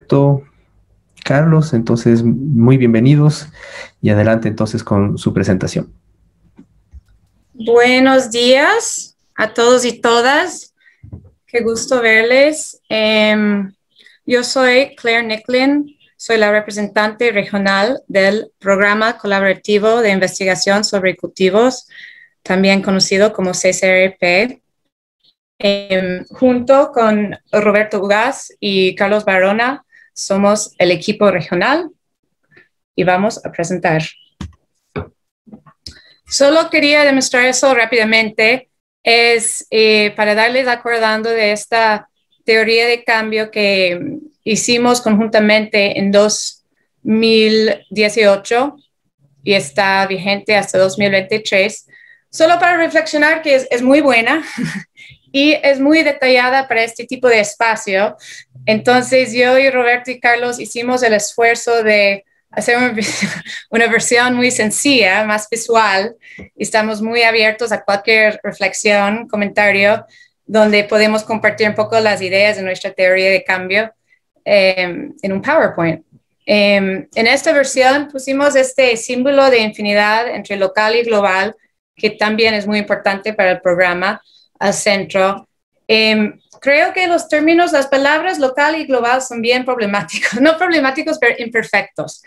Roberto, Carlos, entonces muy bienvenidos y adelante entonces con su presentación. Buenos días a todos y todas. Qué gusto verles. Yo soy Claire Nicklin, soy la representante regional del Programa Colaborativo de Investigación sobre Cultivos, también conocido como CCRP. Junto con Roberto Ugaz y Carlos Barona, somos el equipo regional y vamos a presentar. Solo quería demostrar eso rápidamente, para darles acordando de esta teoría de cambio que hicimos conjuntamente en 2018 y está vigente hasta 2023, solo para reflexionar que es muy buena y es muy detallada para este tipo de espacio. Entonces yo y Roberto y Carlos hicimos el esfuerzo de hacer una versión muy sencilla, más visual. Estamos muy abiertos a cualquier reflexión, comentario, donde podemos compartir un poco las ideas de nuestra teoría de cambio en un PowerPoint. En esta versión pusimos este símbolo de infinidad entre local y global, que también es muy importante para el programa, al centro. Creo que los términos, las palabras local y global son bien problemáticos, no problemáticos, pero imperfectas,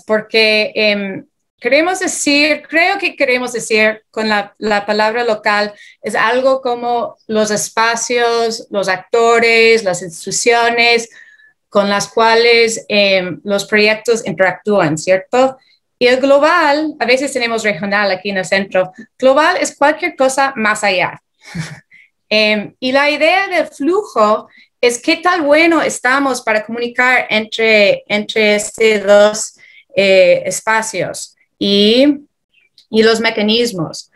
porque creo que queremos decir con la palabra local es algo como los espacios, los actores, las instituciones con las cuales los proyectos interactúan, ¿cierto? Y el global, a veces tenemos regional aquí en el centro, global es cualquier cosa más allá. Y la idea del flujo es qué tal bueno estamos para comunicar entre estos dos espacios y los mecanismos.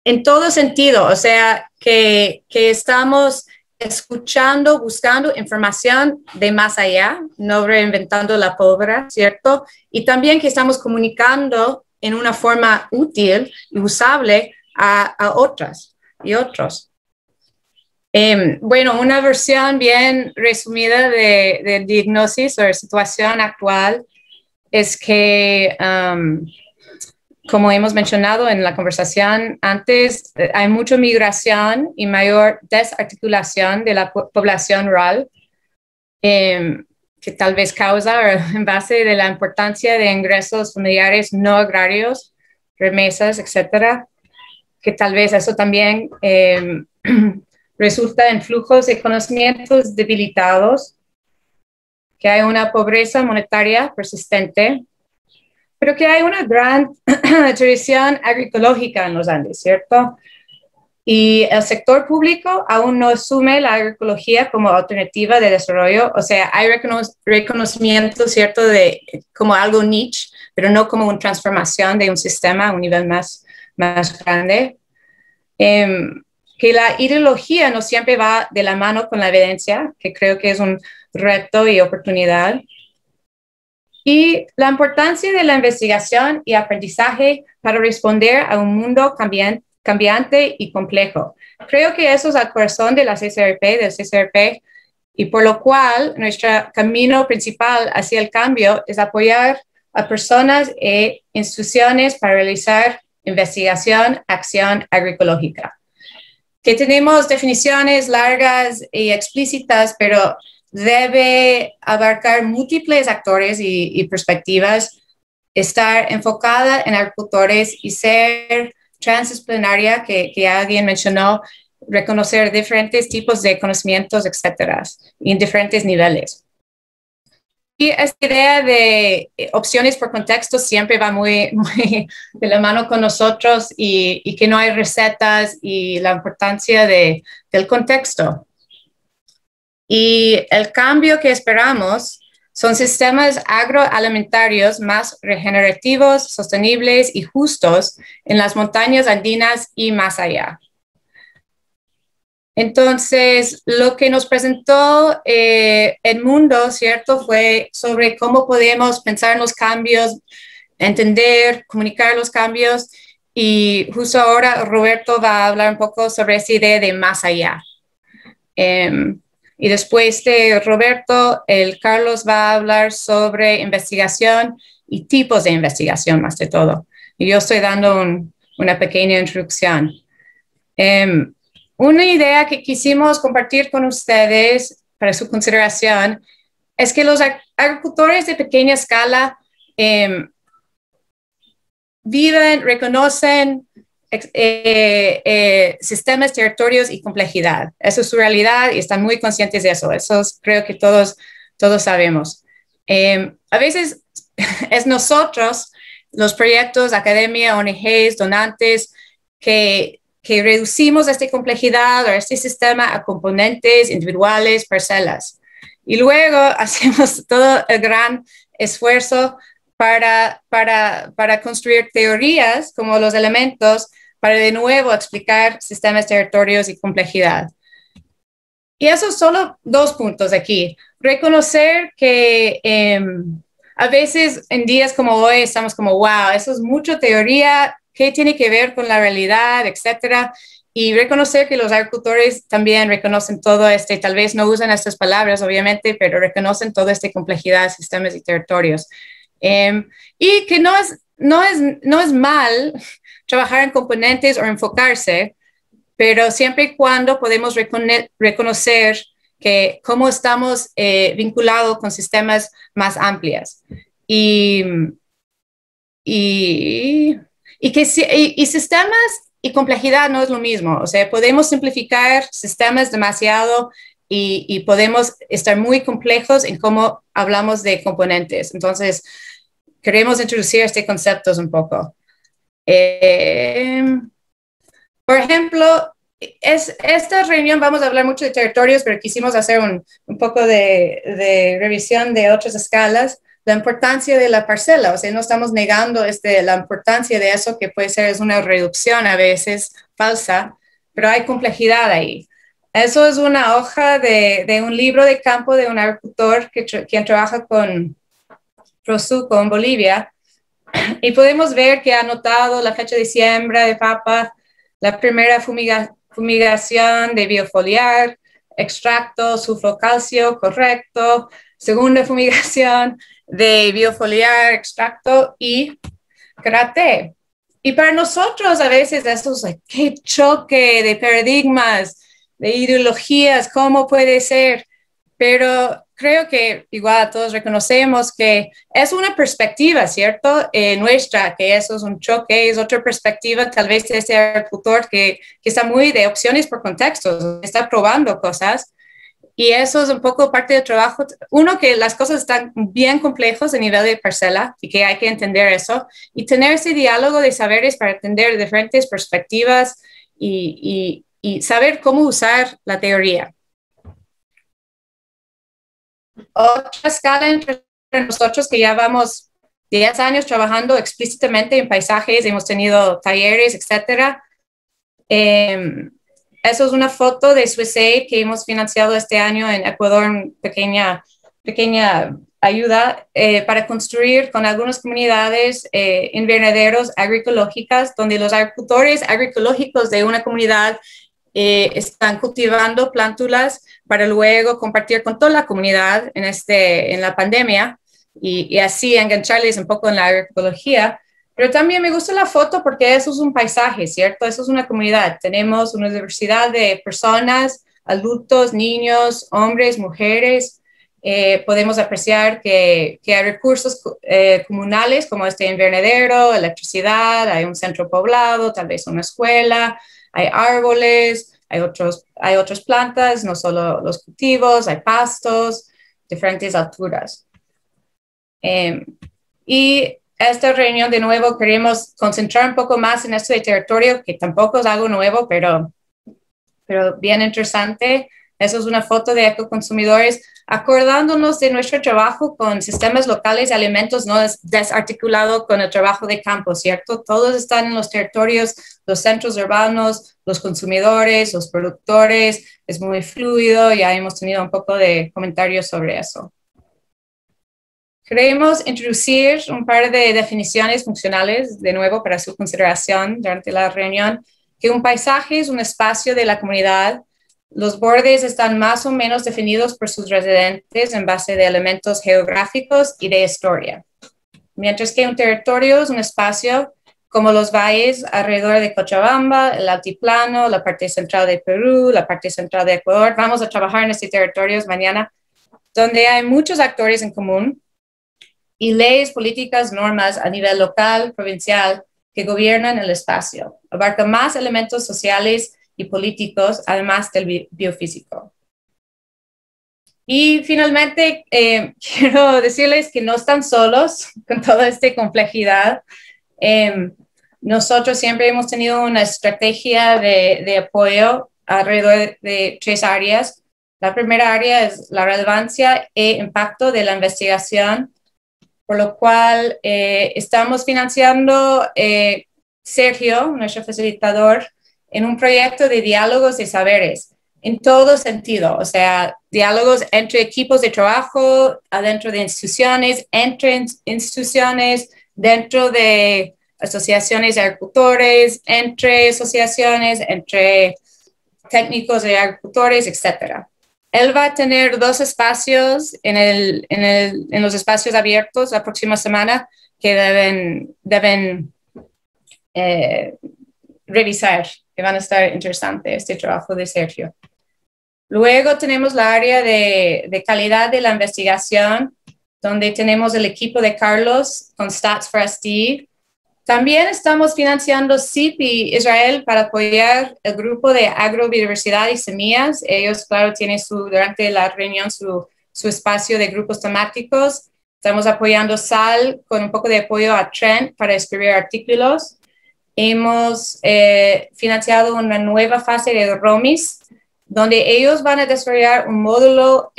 En todo sentido, o sea, que estamos escuchando, buscando información de más allá, no reinventando la pólvora, ¿cierto? Y también que estamos comunicando en una forma útil y usable a otras y otros. Bueno, una versión bien resumida de diagnosis o de situación actual es que, como hemos mencionado en la conversación antes, hay mucha migración y mayor desarticulación de la población rural, que tal vez causa en base de la importancia de ingresos familiares no agrarios, remesas, etcétera, que tal vez eso también resulta en flujos de conocimientos debilitados, que hay una pobreza monetaria persistente, pero que hay una gran tradición agroecológica en los Andes, ¿cierto? Y el sector público aún no asume la agroecología como alternativa de desarrollo, o sea, hay reconocimiento, ¿cierto?, de como algo niche, pero no como una transformación de un sistema a un nivel más grande. Que la ideología no siempre va de la mano con la evidencia, que creo que es un reto y oportunidad. Y la importancia de la investigación y aprendizaje para responder a un mundo cambiante y complejo. Creo que eso es el corazón de la del CCRP, y por lo cual nuestro camino principal hacia el cambio es apoyar a personas e instituciones para realizar investigación, acción agroecológica. Que tenemos definiciones largas y explícitas, pero debe abarcar múltiples actores y perspectivas, estar enfocada en agricultores y ser transdisciplinaria, que alguien mencionó, reconocer diferentes tipos de conocimientos, etcétera, y en diferentes niveles. Y esta idea de opciones por contexto siempre va muy de la mano con nosotros, y que no hay recetas, y la importancia del contexto. Y el cambio que esperamos son sistemas agroalimentarios más regenerativos, sostenibles y justos en las montañas andinas y más allá. Entonces, lo que nos presentó Edmundo, ¿cierto?, fue sobre cómo podemos pensar en los cambios, entender, comunicar los cambios, y justo ahora Roberto va a hablar un poco sobre esa idea de más allá. Y después de Roberto, el Carlos va a hablar sobre investigación y tipos de investigación más de todo. Y yo estoy dando una pequeña introducción. Una idea que quisimos compartir con ustedes para su consideración es que los agricultores de pequeña escala viven, reconocen sistemas, territorios y complejidad. Esa es su realidad y están muy conscientes de eso. Eso creo que todos sabemos. A veces es nosotros, los proyectos, academia, ONGs, donantes, que reducimos esta complejidad o este sistema a componentes individuales, parcelas. Y luego hacemos todo el gran esfuerzo para construir teorías como los elementos para de nuevo explicar sistemas, territorios y complejidad. Y eso solo 2 puntos aquí. Reconocer que a veces en días como hoy estamos como, wow, eso es mucha teoría, ¿qué tiene que ver con la realidad, etcétera? Y reconocer que los agricultores también reconocen todo tal vez no usan estas palabras, obviamente, pero reconocen toda esta complejidad de sistemas y territorios. Y que no es mal trabajar en componentes o enfocarse, pero siempre y cuando podemos reconocer que cómo estamos vinculados con sistemas más amplios. Y sistemas y complejidad no es lo mismo. O sea, podemos simplificar sistemas demasiado y podemos estar muy complejos en cómo hablamos de componentes. Entonces, queremos introducir estos conceptos un poco. Por ejemplo, esta reunión vamos a hablar mucho de territorios, pero quisimos hacer un poco de revisión de otras escalas. La importancia de la parcela, o sea, no estamos negando la importancia de eso, que puede ser una reducción a veces falsa, pero hay complejidad ahí. Eso es una hoja de un libro de campo de un agricultor quien trabaja con Prosuco en Bolivia, y podemos ver que ha anotado la fecha de siembra de papa, la primera fumigación de biofoliar, extracto, sulfocalcio, correcto, segunda fumigación de biofoliar, extracto y karate. Y para nosotros a veces eso es qué choque de paradigmas, de ideologías, ¿cómo puede ser? Pero creo que igual todos reconocemos que es una perspectiva, ¿cierto? Nuestra, que eso es un choque, es otra perspectiva tal vez de este agricultor que está muy de opciones por contextos, está probando cosas. Y eso es un poco parte del trabajo. Uno, que las cosas están bien complejas a nivel de parcela y que hay que entender eso. Y tener ese diálogo de saberes para entender diferentes perspectivas y saber cómo usar la teoría. Otra escala entre nosotros que ya vamos 10 años trabajando explícitamente en paisajes, hemos tenido talleres, etcétera. Eso es una foto de SwissAid que hemos financiado este año en Ecuador, pequeña ayuda para construir con algunas comunidades invernaderos agroecológicas, donde los agricultores agroecológicos de una comunidad están cultivando plántulas para luego compartir con toda la comunidad en la pandemia y así engancharles un poco en la agroecología. Pero también me gusta la foto porque eso es un paisaje, ¿cierto? Eso es una comunidad. Tenemos una diversidad de personas, adultos, niños, hombres, mujeres. Podemos apreciar que hay recursos comunales como este invernadero, electricidad, hay un centro poblado, tal vez una escuela, hay árboles, hay otras plantas, no solo los cultivos, hay pastos, diferentes alturas. Y esta reunión de nuevo queremos concentrar un poco más en esto de territorio, que tampoco es algo nuevo, pero bien interesante. Eso es una foto de ecoconsumidores acordándonos de nuestro trabajo con sistemas locales de alimentos, no es desarticulado con el trabajo de campo, ¿cierto? Todos están en los territorios, los centros urbanos, los consumidores, los productores, es muy fluido, ya hemos tenido un poco de comentarios sobre eso. Queremos introducir un par de definiciones funcionales, de nuevo, para su consideración durante la reunión, que un paisaje es un espacio de la comunidad Los bordes están más o menos definidos por sus residentes en base de elementos geográficos y de historia. Mientras que un territorio es un espacio como los valles alrededor de Cochabamba, el altiplano, la parte central de Perú, la parte central de Ecuador. Vamos a trabajar en estos territorios mañana, donde hay muchos actores en común y leyes, políticas, normas a nivel local, provincial, que gobiernan el espacio. Abarca más elementos sociales y políticos, además del biofísico. Y finalmente, quiero decirles que no están solos con toda esta complejidad. Nosotros siempre hemos tenido una estrategia de apoyo alrededor de 3 áreas. La primera área es la relevancia e impacto de la investigación, por lo cual estamos financiando Sergio, nuestro facilitador, en un proyecto de diálogos de saberes, en todo sentido, o sea, diálogos entre equipos de trabajo, adentro de instituciones, entre instituciones, dentro de asociaciones de agricultores, entre asociaciones, entre técnicos de agricultores, etc. Él va a tener 2 espacios en los espacios abiertos la próxima semana que deben revisar, que van a estar interesantes, este trabajo de Sergio. Luego tenemos la área de calidad de la investigación, donde tenemos el equipo de Carlos con Stats for SD. También estamos financiando CIP y Israel para apoyar el grupo de agrobiodiversidad y semillas. Ellos, claro, tienen durante la reunión su espacio de grupos temáticos. Estamos apoyando SAL con un poco de apoyo a Trent para escribir artículos. Hemos financiado una nueva fase de ROMIS, donde ellos van a desarrollar un módulo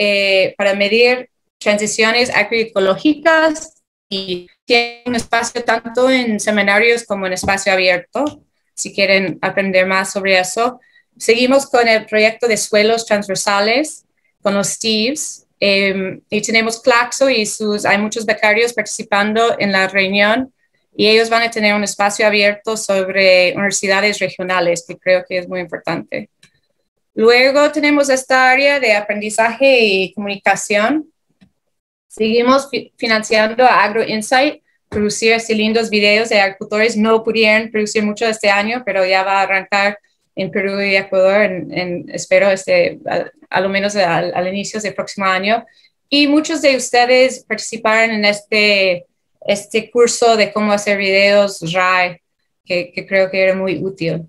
para medir transiciones agroecológicas y tienen un espacio tanto en seminarios como en espacio abierto, si quieren aprender más sobre eso. Seguimos con el proyecto de suelos transversales con los Steves y tenemos Claxo y hay muchos becarios participando en la reunión y ellos van a tener un espacio abierto sobre universidades regionales, que creo que es muy importante. Luego tenemos esta área de aprendizaje y comunicación. Seguimos financiando a AgroInsight, producir estos lindos videos de agricultores. No pudieron producir mucho este año, pero ya va a arrancar en Perú y Ecuador, espero, a lo menos al inicio del próximo año. Y muchos de ustedes participaron en este curso de cómo hacer videos RAI, que creo que era muy útil.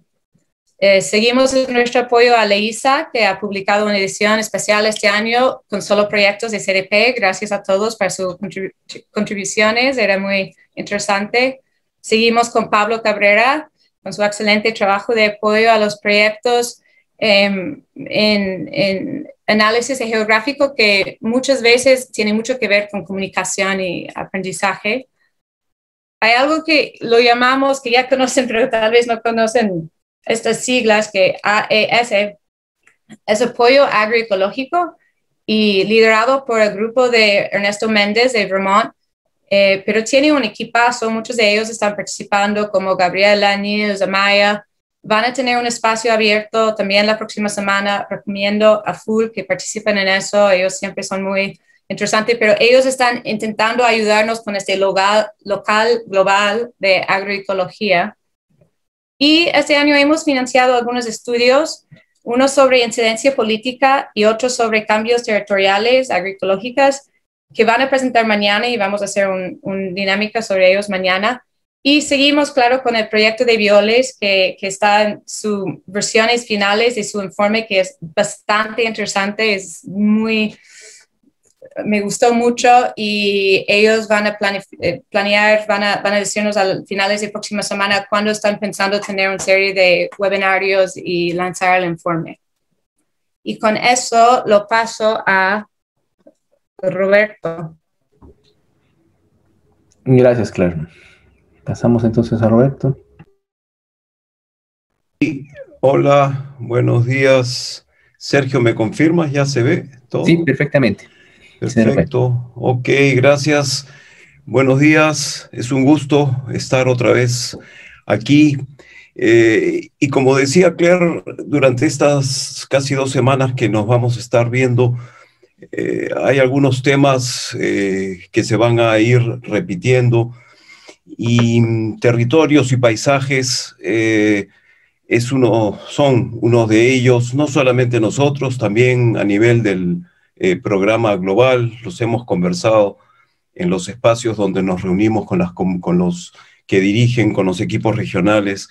Seguimos nuestro apoyo a Leisa, que ha publicado una edición especial este año con solo proyectos de CDP. Gracias a todos por sus contribuciones, era muy interesante. Seguimos con Pablo Cabrera, con su excelente trabajo de apoyo a los proyectos en análisis geográfico, que muchas veces tiene mucho que ver con comunicación y aprendizaje. Hay algo que lo llamamos, que ya conocen, pero tal vez no conocen estas siglas, que AES es apoyo agroecológico y liderado por el grupo de Ernesto Méndez de Vermont, pero tiene un equipazo. Muchos de ellos están participando, como Gabriela, Nils, Amaya. Van a tener un espacio abierto también la próxima semana. Recomiendo a full que participen en eso. Ellos siempre son muy interesantes, pero ellos están intentando ayudarnos con este local global de agroecología. Y este año hemos financiado algunos estudios, uno sobre incidencia política y otro sobre cambios territoriales agroecológicas, que van a presentar mañana y vamos a hacer una dinámica sobre ellos mañana. Y seguimos, claro, con el proyecto de Violes, que está en sus versiones finales de su informe, que es bastante interesante, me gustó mucho, y ellos van a planear, van a decirnos a finales de próxima semana cuándo están pensando tener una serie de webinarios y lanzar el informe. Y con eso lo paso a Roberto. Gracias, Claire. Pasamos entonces a Roberto. Hola, buenos días. Sergio, ¿me confirmas? ¿Ya se ve todo? Sí, perfectamente. Perfecto. Ok, gracias. Buenos días. Es un gusto estar otra vez aquí. Y como decía Claire, durante estas casi 2 semanas que nos vamos a estar viendo, hay algunos temas que se van a ir repitiendo, y territorios y paisajes son uno de ellos, no solamente nosotros, también a nivel del programa global. Los hemos conversado en los espacios donde nos reunimos con los que dirigen, con los equipos regionales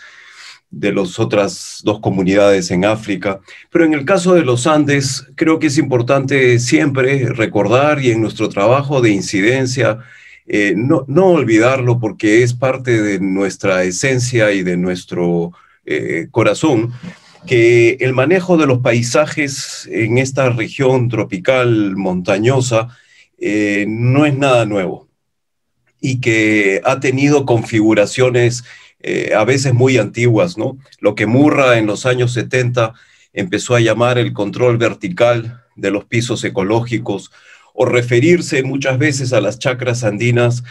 de las otras 2 comunidades en África. Pero en el caso de los Andes, creo que es importante siempre recordar, y en nuestro trabajo de incidencia, no olvidarlo, porque es parte de nuestra esencia y de nuestro corazón, que el manejo de los paisajes en esta región tropical montañosa no es nada nuevo, y que ha tenido configuraciones a veces muy antiguas, ¿no? Lo que Murra en los años 70 empezó a llamar el control vertical de los pisos ecológicos, o referirse muchas veces a las chacras andinas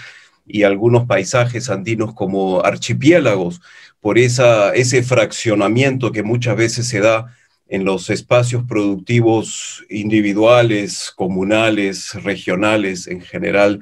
y algunos paisajes andinos como archipiélagos, por ese fraccionamiento que muchas veces se da en los espacios productivos individuales, comunales, regionales en general.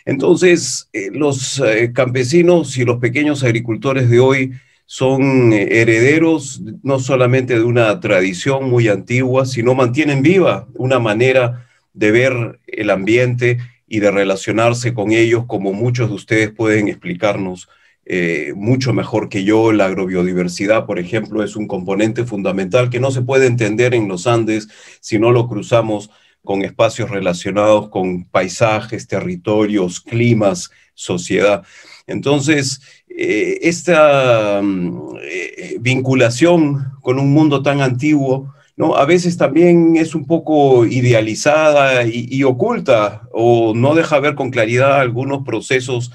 Entonces, los campesinos y los pequeños agricultores de hoy son herederos no solamente de una tradición muy antigua, sino mantienen viva una manera de ver el ambiente y de relacionarse con ellos, como muchos de ustedes pueden explicarnos mucho mejor que yo. La agrobiodiversidad, por ejemplo, es un componente fundamental que no se puede entender en los Andes si no lo cruzamos con espacios relacionados con paisajes, territorios, climas, sociedad. Entonces, esta vinculación con un mundo tan antiguo, ¿no?, a veces también es un poco idealizada y oculta, o no deja ver con claridad algunos procesos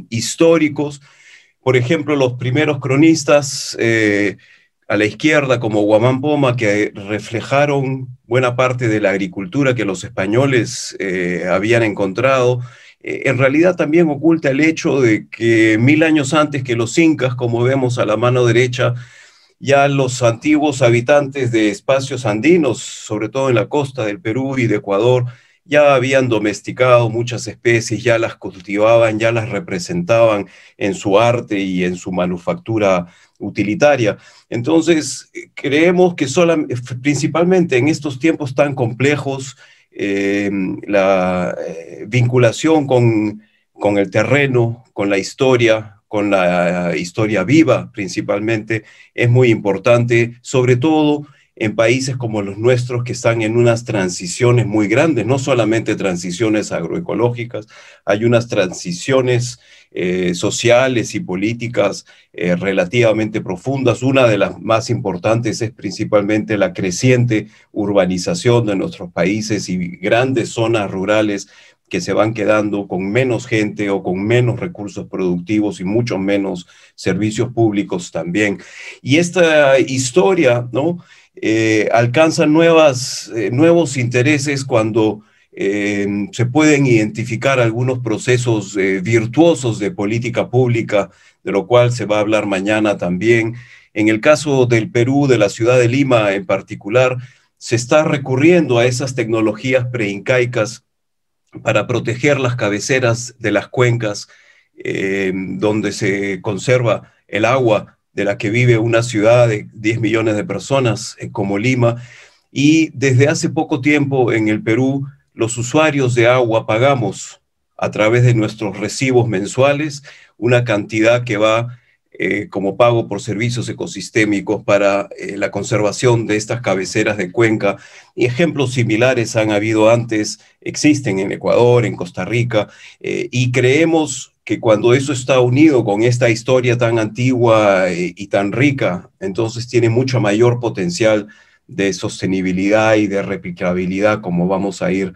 históricos. Por ejemplo, los primeros cronistas a la izquierda, como Guamán Poma, que reflejaron buena parte de la agricultura que los españoles habían encontrado, en realidad también oculta el hecho de que 1000 años antes que los incas, como vemos a la mano derecha, ya los antiguos habitantes de espacios andinos, sobre todo en la costa del Perú y de Ecuador, ya habían domesticado muchas especies, ya las cultivaban, ya las representaban en su arte y en su manufactura utilitaria. Entonces, creemos que principalmente en estos tiempos tan complejos, la vinculación con el terreno, con la historia viva principalmente, es muy importante, sobre todo en países como los nuestros, que están en unas transiciones muy grandes, no solamente transiciones agroecológicas, hay unas transiciones sociales y políticas relativamente profundas. Una de las más importantes es principalmente la creciente urbanización de nuestros países y grandes zonas rurales que se van quedando con menos gente o con menos recursos productivos y mucho menos servicios públicos también. Y esta historia, ¿no?, alcanza nuevos intereses cuando se pueden identificar algunos procesos virtuosos de política pública, de lo cual se va a hablar mañana también. En el caso del Perú, de la ciudad de Lima en particular, se está recurriendo a esas tecnologías preincaicas para proteger las cabeceras de las cuencas donde se conserva el agua de la que vive una ciudad de 10 millones de personas como Lima. Y desde hace poco tiempo en el Perú, los usuarios de agua pagamos a través de nuestros recibos mensuales una cantidad que va como pago por servicios ecosistémicos para la conservación de estas cabeceras de cuenca. Y ejemplos similares han habido antes, existen en Ecuador, en Costa Rica, y creemos que cuando eso está unido con esta historia tan antigua y tan rica, entonces tiene mucho mayor potencial de sostenibilidad y de replicabilidad, como vamos a ir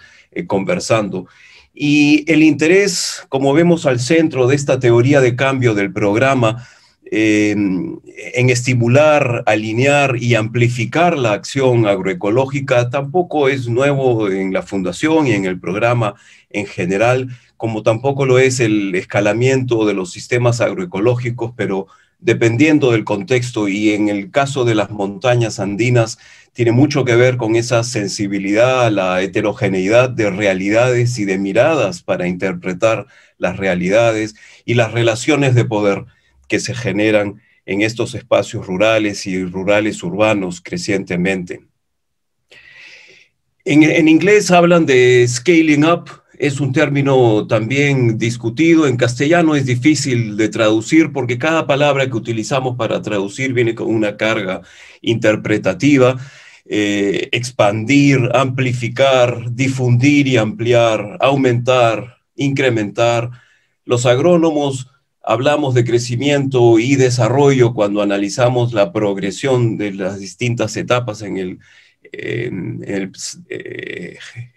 conversando. Y el interés, como vemos al centro de esta teoría de cambio del programa, en estimular, alinear y amplificar la acción agroecológica, tampoco es nuevo en la Fundación y en el programa en general, como tampoco lo es el escalamiento de los sistemas agroecológicos, pero dependiendo del contexto, y en el caso de las montañas andinas tiene mucho que ver con esa sensibilidad a la heterogeneidad de realidades y de miradas para interpretar las realidades y las relaciones de poder que se generan en estos espacios rurales y rurales urbanos crecientemente. En inglés hablan de scaling up, es un término también discutido. En castellano es difícil de traducir porque cada palabra que utilizamos para traducir viene con una carga interpretativa. Expandir, amplificar, difundir y ampliar, aumentar, incrementar. Los agrónomos hablamos de crecimiento y desarrollo cuando analizamos la progresión de las distintas etapas en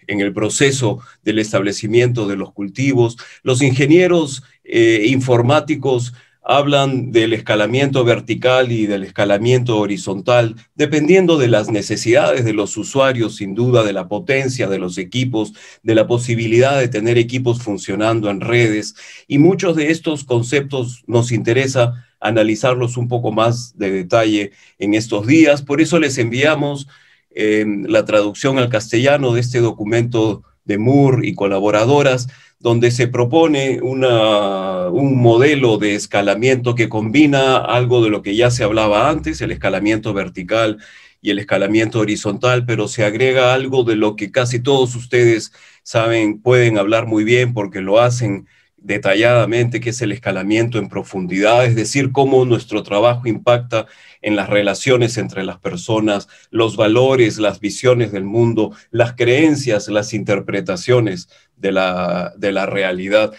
el proceso del establecimiento de los cultivos. Los ingenieros informáticos hablan del escalamiento vertical y del escalamiento horizontal, dependiendo de las necesidades de los usuarios, sin duda, de la potencia de los equipos, de la posibilidad de tener equipos funcionando en redes. Y muchos de estos conceptos nos interesa analizarlos un poco más de detalle en estos días. Por eso les enviamos la traducción al castellano de este documento de Moore y colaboradoras, donde se propone un modelo de escalamiento que combina algo de lo que ya se hablaba antes, el escalamiento vertical y el escalamiento horizontal, pero se agrega algo de lo que casi todos ustedes saben, pueden hablar muy bien porque lo hacen detalladamente, que es el escalamiento en profundidad, es decir, cómo nuestro trabajo impacta en las relaciones entre las personas, los valores, las visiones del mundo, las creencias, las interpretaciones de la realidad.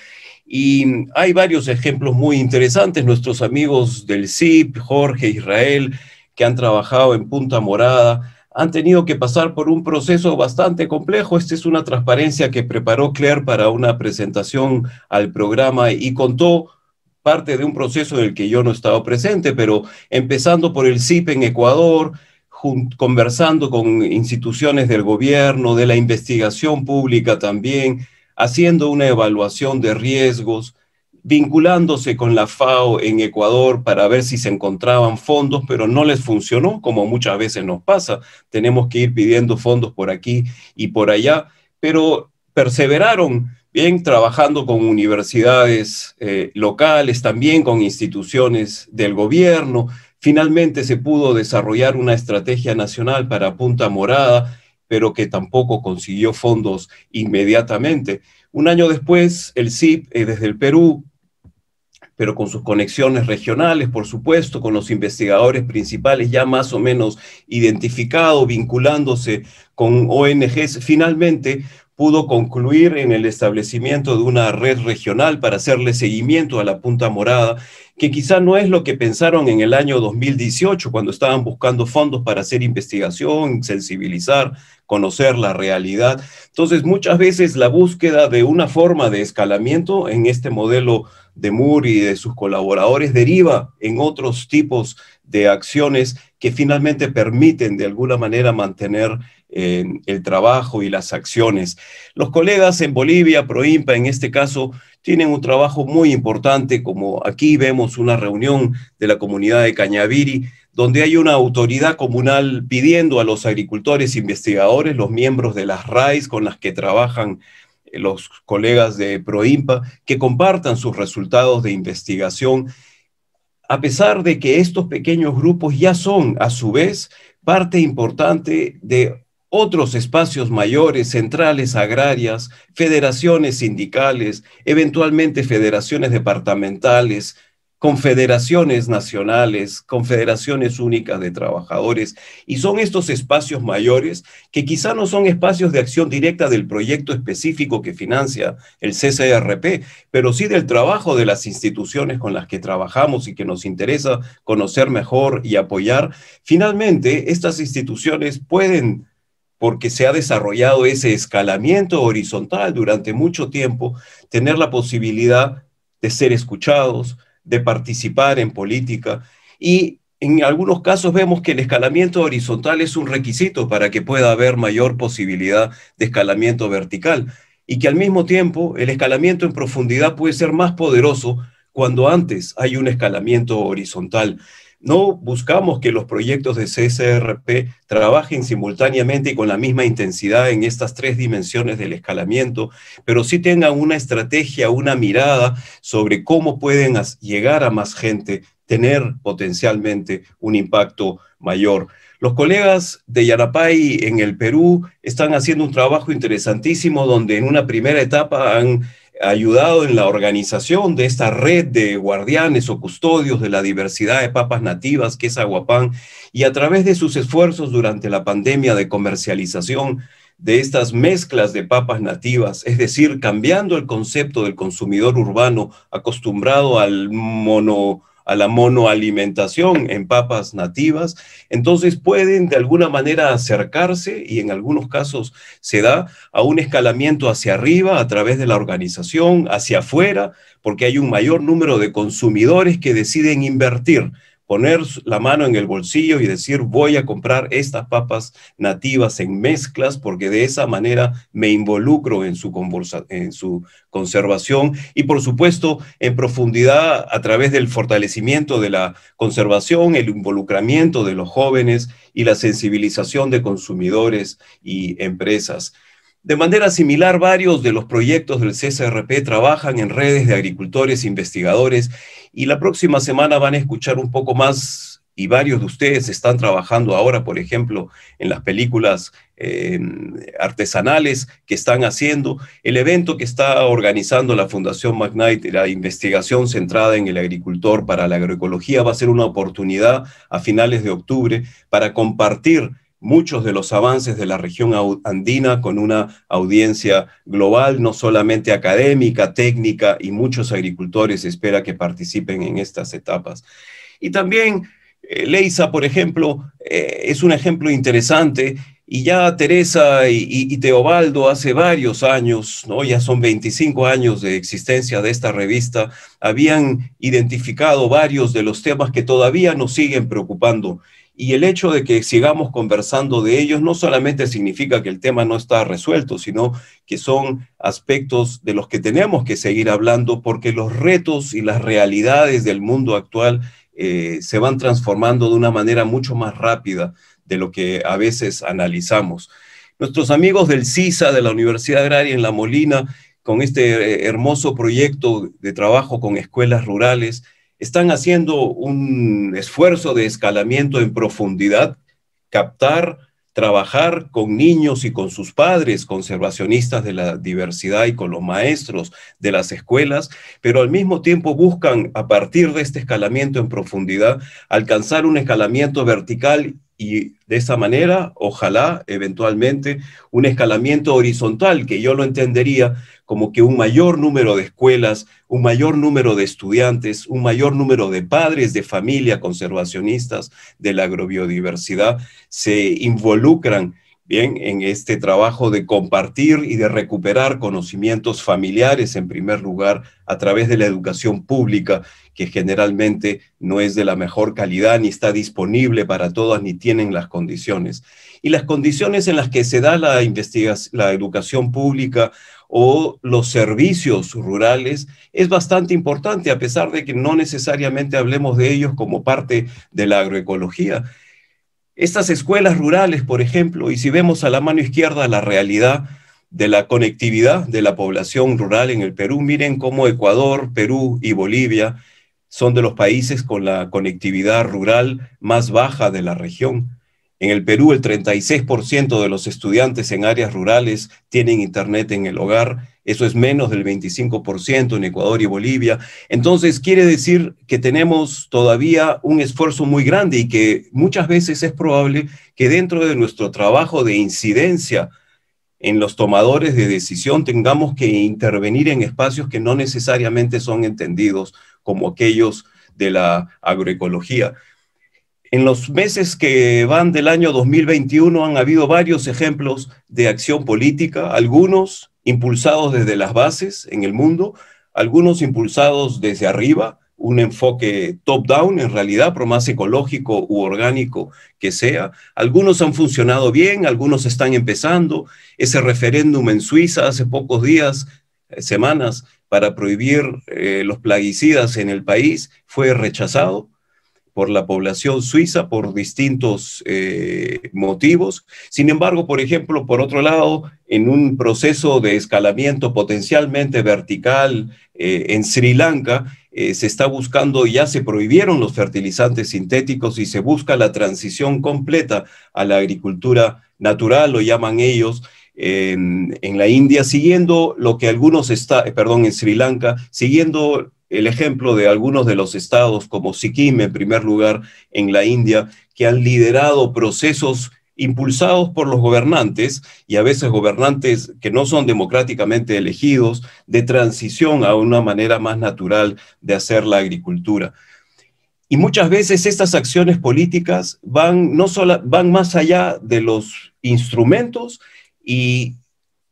Y hay varios ejemplos muy interesantes. Nuestros amigos del CIP, Jorge, Israel, que han trabajado en Punta Morada, han tenido que pasar por un proceso bastante complejo. Esta es una transparencia que preparó Claire para una presentación al programa y contó parte de un proceso en el que yo no estaba presente, pero empezando por el CIP en Ecuador, conversando con instituciones del gobierno, de la investigación pública también, haciendo una evaluación de riesgos, vinculándose con la FAO en Ecuador para ver si se encontraban fondos, pero no les funcionó, como muchas veces nos pasa. Tenemos que ir pidiendo fondos por aquí y por allá, pero perseveraron bien trabajando con universidades locales, también con instituciones del gobierno. Finalmente se pudo desarrollar una estrategia nacional para Punta Morada, pero que tampoco consiguió fondos inmediatamente. Un año después, el CIP, desde el Perú, pero con sus conexiones regionales, por supuesto, con los investigadores principales ya más o menos identificados, vinculándose con ONGs, finalmente pudo concluir en el establecimiento de una red regional para hacerle seguimiento a la Punta Morada, que quizá no es lo que pensaron en el año 2018, cuando estaban buscando fondos para hacer investigación, sensibilizar, conocer la realidad. Entonces, muchas veces la búsqueda de una forma de escalamiento en este modelo de Moore y de sus colaboradores deriva en otros tipos de acciones que finalmente permiten de alguna manera mantener el trabajo y las acciones. Los colegas en Bolivia, Proimpa en este caso, tienen un trabajo muy importante, como aquí vemos una reunión de la comunidad de Cañaviri, donde hay una autoridad comunal pidiendo a los agricultores investigadores, los miembros de las RAIs con las que trabajan los colegas de Proimpa, que compartan sus resultados de investigación, a pesar de que estos pequeños grupos ya son, a su vez, parte importante de otros espacios mayores, centrales agrarias, federaciones sindicales, eventualmente federaciones departamentales, confederaciones nacionales, confederaciones únicas de trabajadores, y son estos espacios mayores que quizá no son espacios de acción directa del proyecto específico que financia el CCRP, pero sí del trabajo de las instituciones con las que trabajamos y que nos interesa conocer mejor y apoyar. Finalmente, estas instituciones pueden, porque se ha desarrollado ese escalamiento horizontal durante mucho tiempo, tener la posibilidad de ser escuchados, de participar en política, y en algunos casos vemos que el escalamiento horizontal es un requisito para que pueda haber mayor posibilidad de escalamiento vertical, y que al mismo tiempo el escalamiento en profundidad puede ser más poderoso cuando antes hay un escalamiento horizontal. No buscamos que los proyectos de CSRP trabajen simultáneamente y con la misma intensidad en estas tres dimensiones del escalamiento, pero sí tengan una estrategia, una mirada sobre cómo pueden llegar a más gente, tener potencialmente un impacto mayor. Los colegas de Yanapay en el Perú están haciendo un trabajo interesantísimo donde en una primera etapa han ayudado en la organización de esta red de guardianes o custodios de la diversidad de papas nativas que es Aguapán, y a través de sus esfuerzos durante la pandemia de comercialización de estas mezclas de papas nativas, es decir, cambiando el concepto del consumidor urbano acostumbrado a la monoalimentación en papas nativas, entonces pueden de alguna manera acercarse, y en algunos casos se da, a un escalamiento hacia arriba a través de la organización, hacia afuera, porque hay un mayor número de consumidores que deciden invertir, poner la mano en el bolsillo y decir voy a comprar estas papas nativas en mezclas porque de esa manera me involucro en su conservación y por supuesto en profundidad a través del fortalecimiento de la conservación, el involucramiento de los jóvenes y la sensibilización de consumidores y empresas. De manera similar, varios de los proyectos del CSRP trabajan en redes de agricultores, investigadores, y la próxima semana van a escuchar un poco más, y varios de ustedes están trabajando ahora, por ejemplo, en las películas artesanales que están haciendo. El evento que está organizando la Fundación McKnight, la investigación centrada en el agricultor para la agroecología, va a ser una oportunidad a finales de octubre para compartir muchos de los avances de la región andina con una audiencia global, no solamente académica, técnica, y muchos agricultores espera que participen en estas etapas. Y también Leisa, por ejemplo, es un ejemplo interesante, y ya Teresa y Teobaldo hace varios años, ¿no? Ya son 25 años de existencia de esta revista, habían identificado varios de los temas que todavía nos siguen preocupando. Y el hecho de que sigamos conversando de ellos no solamente significa que el tema no está resuelto, sino que son aspectos de los que tenemos que seguir hablando, porque los retos y las realidades del mundo actual se van transformando de una manera mucho más rápida de lo que a veces analizamos. Nuestros amigos del CISA, de la Universidad Agraria en La Molina, con este hermoso proyecto de trabajo con escuelas rurales, están haciendo un esfuerzo de escalamiento en profundidad, captar, trabajar con niños y con sus padres, conservacionistas de la diversidad, y con los maestros de las escuelas, pero al mismo tiempo buscan, a partir de este escalamiento en profundidad, alcanzar un escalamiento vertical y de esa manera, ojalá, eventualmente, un escalamiento horizontal, que yo lo entendería como que un mayor número de escuelas, un mayor número de estudiantes, un mayor número de padres de familia conservacionistas de la agrobiodiversidad se involucran bien en este trabajo de compartir y de recuperar conocimientos familiares en primer lugar a través de la educación pública, que generalmente no es de la mejor calidad, ni está disponible para todas, ni tienen las condiciones. Y las condiciones en las que se da la educación pública o los servicios rurales es bastante importante, a pesar de que no necesariamente hablemos de ellos como parte de la agroecología. Estas escuelas rurales, por ejemplo, y si vemos a la mano izquierda la realidad de la conectividad de la población rural en el Perú, miren cómo Ecuador, Perú y Bolivia son de los países con la conectividad rural más baja de la región. En el Perú, el 36% de los estudiantes en áreas rurales tienen internet en el hogar. Eso es menos del 25% en Ecuador y Bolivia. Entonces, quiere decir que tenemos todavía un esfuerzo muy grande, y que muchas veces es probable que dentro de nuestro trabajo de incidencia en los tomadores de decisión tengamos que intervenir en espacios que no necesariamente son entendidos como aquellos de la agroecología. En los meses que van del año 2021 han habido varios ejemplos de acción política, algunos impulsados desde las bases en el mundo, algunos impulsados desde arriba, un enfoque top-down en realidad, por más ecológico u orgánico que sea. Algunos han funcionado bien, algunos están empezando. Ese referéndum en Suiza hace pocos días, semanas, para prohibir los plaguicidas en el país fue rechazado por la población suiza por distintos motivos. Sin embargo, por ejemplo, por otro lado, en un proceso de escalamiento potencialmente vertical en Sri Lanka, se está buscando, ya se prohibieron los fertilizantes sintéticos y se busca la transición completa a la agricultura natural, lo llaman ellos, en la India, siguiendo lo que algunos en Sri Lanka, siguiendo el ejemplo de algunos de los estados como Sikkim, en primer lugar, en la India, que han liderado procesos impulsados por los gobernantes, y a veces gobernantes que no son democráticamente elegidos, de transición a una manera más natural de hacer la agricultura. Y muchas veces estas acciones políticas van más allá de los instrumentos y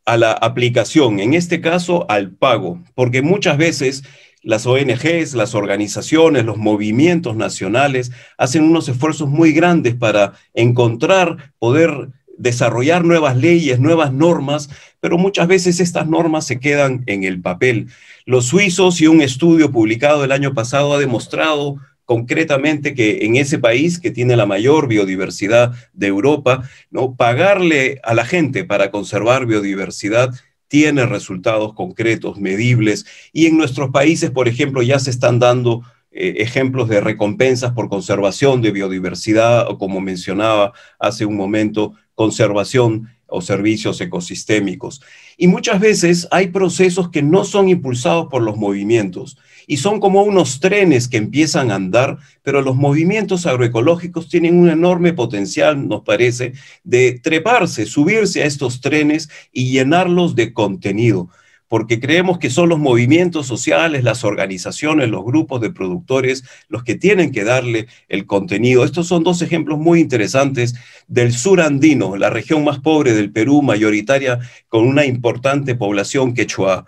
a la aplicación, en este caso al pago, porque muchas veces las ONGs, las organizaciones, los movimientos nacionales hacen unos esfuerzos muy grandes para encontrar, poder desarrollar nuevas leyes, nuevas normas, pero muchas veces estas normas se quedan en el papel. Los suizos, y un estudio publicado el año pasado ha demostrado concretamente que en ese país que tiene la mayor biodiversidad de Europa, ¿no?, pagarle a la gente para conservar biodiversidad tiene resultados concretos, medibles, y en nuestros países, por ejemplo, ya se están dando ejemplos de recompensas por conservación de biodiversidad, o como mencionaba hace un momento, conservación o servicios ecosistémicos. Y muchas veces hay procesos que no son impulsados por los movimientos, y son como unos trenes que empiezan a andar, pero los movimientos agroecológicos tienen un enorme potencial, nos parece, de treparse, subirse a estos trenes y llenarlos de contenido, porque creemos que son los movimientos sociales, las organizaciones, los grupos de productores, los que tienen que darle el contenido. Estos son dos ejemplos muy interesantes del sur andino, la región más pobre del Perú, mayoritaria, con una importante población quechua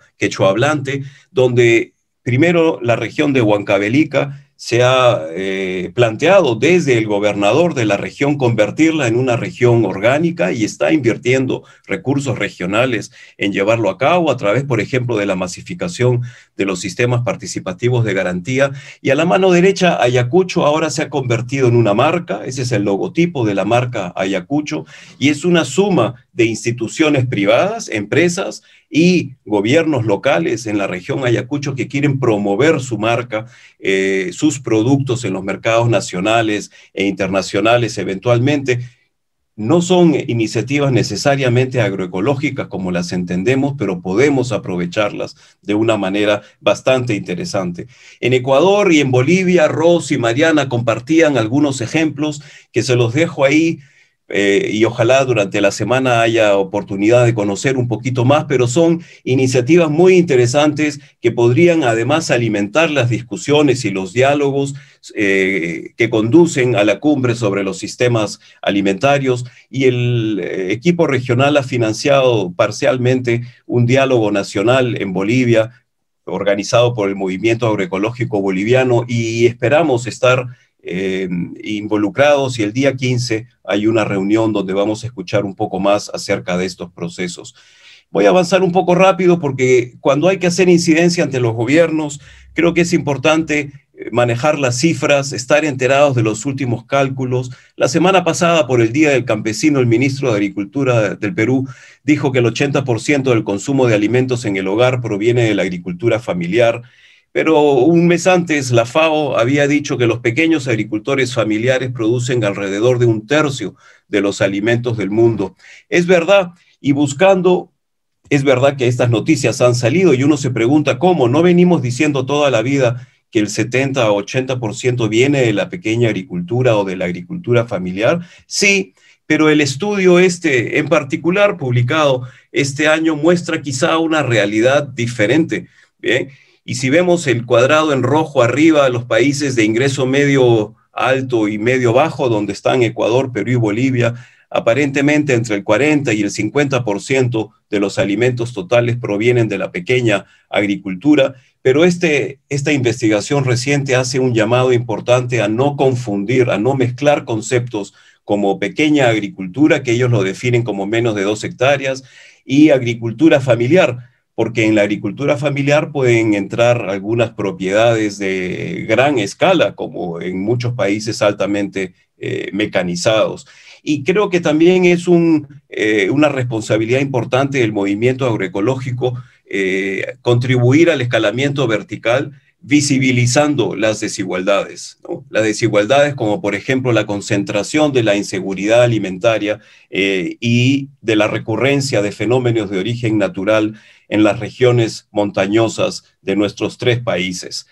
hablante, donde primero la región de Huancavelica se ha planteado desde el gobernador de la región convertirla en una región orgánica, y está invirtiendo recursos regionales en llevarlo a cabo a través, por ejemplo, de la masificación de los sistemas participativos de garantía. Y a la mano derecha, Ayacucho ahora se ha convertido en una marca, ese es el logotipo de la marca Ayacucho, y es una suma de instituciones privadas, empresas y gobiernos locales en la región Ayacucho que quieren promover su marca, sus productos en los mercados nacionales e internacionales eventualmente. No son iniciativas necesariamente agroecológicas como las entendemos, pero podemos aprovecharlas de una manera bastante interesante. En Ecuador y en Bolivia, Ros y Mariana compartían algunos ejemplos que se los dejo ahí, y ojalá durante la semana haya oportunidad de conocer un poquito más, pero son iniciativas muy interesantes que podrían además alimentar las discusiones y los diálogos que conducen a la cumbre sobre los sistemas alimentarios, y el equipo regional ha financiado parcialmente un diálogo nacional en Bolivia, organizado por el Movimiento Agroecológico Boliviano, y esperamos estar involucrados, y el día 15 hay una reunión donde vamos a escuchar un poco más acerca de estos procesos. Voy a avanzar un poco rápido porque cuando hay que hacer incidencia ante los gobiernos, creo que es importante manejar las cifras, estar enterados de los últimos cálculos. La semana pasada, por el Día del Campesino, el ministro de Agricultura del Perú dijo que el 80% del consumo de alimentos en el hogar proviene de la agricultura familiar. Pero un mes antes, la FAO había dicho que los pequeños agricultores familiares producen alrededor de 1/3 de los alimentos del mundo. Es verdad, y buscando, es verdad que estas noticias han salido y uno se pregunta cómo. ¿No venimos diciendo toda la vida que el 70 o 80% viene de la pequeña agricultura o de la agricultura familiar? Sí, pero el estudio en particular, publicado este año, muestra quizá una realidad diferente, ¿bien? Y si vemos el cuadrado en rojo arriba, los países de ingreso medio alto y medio bajo, donde están Ecuador, Perú y Bolivia, aparentemente entre el 40 y el 50% de los alimentos totales provienen de la pequeña agricultura, pero esta investigación reciente hace un llamado importante a no confundir, a no mezclar conceptos como pequeña agricultura, que ellos lo definen como menos de 2 hectáreas, y agricultura familiar, porque en la agricultura familiar pueden entrar algunas propiedades de gran escala, como en muchos países altamente mecanizados. Y creo que también es una responsabilidad importante del movimiento agroecológico contribuir al escalamiento vertical, visibilizando las desigualdades, ¿no? Las desigualdades como por ejemplo la concentración de la inseguridad alimentaria y de la recurrencia de fenómenos de origen natural en las regiones montañosas de nuestros 3 países.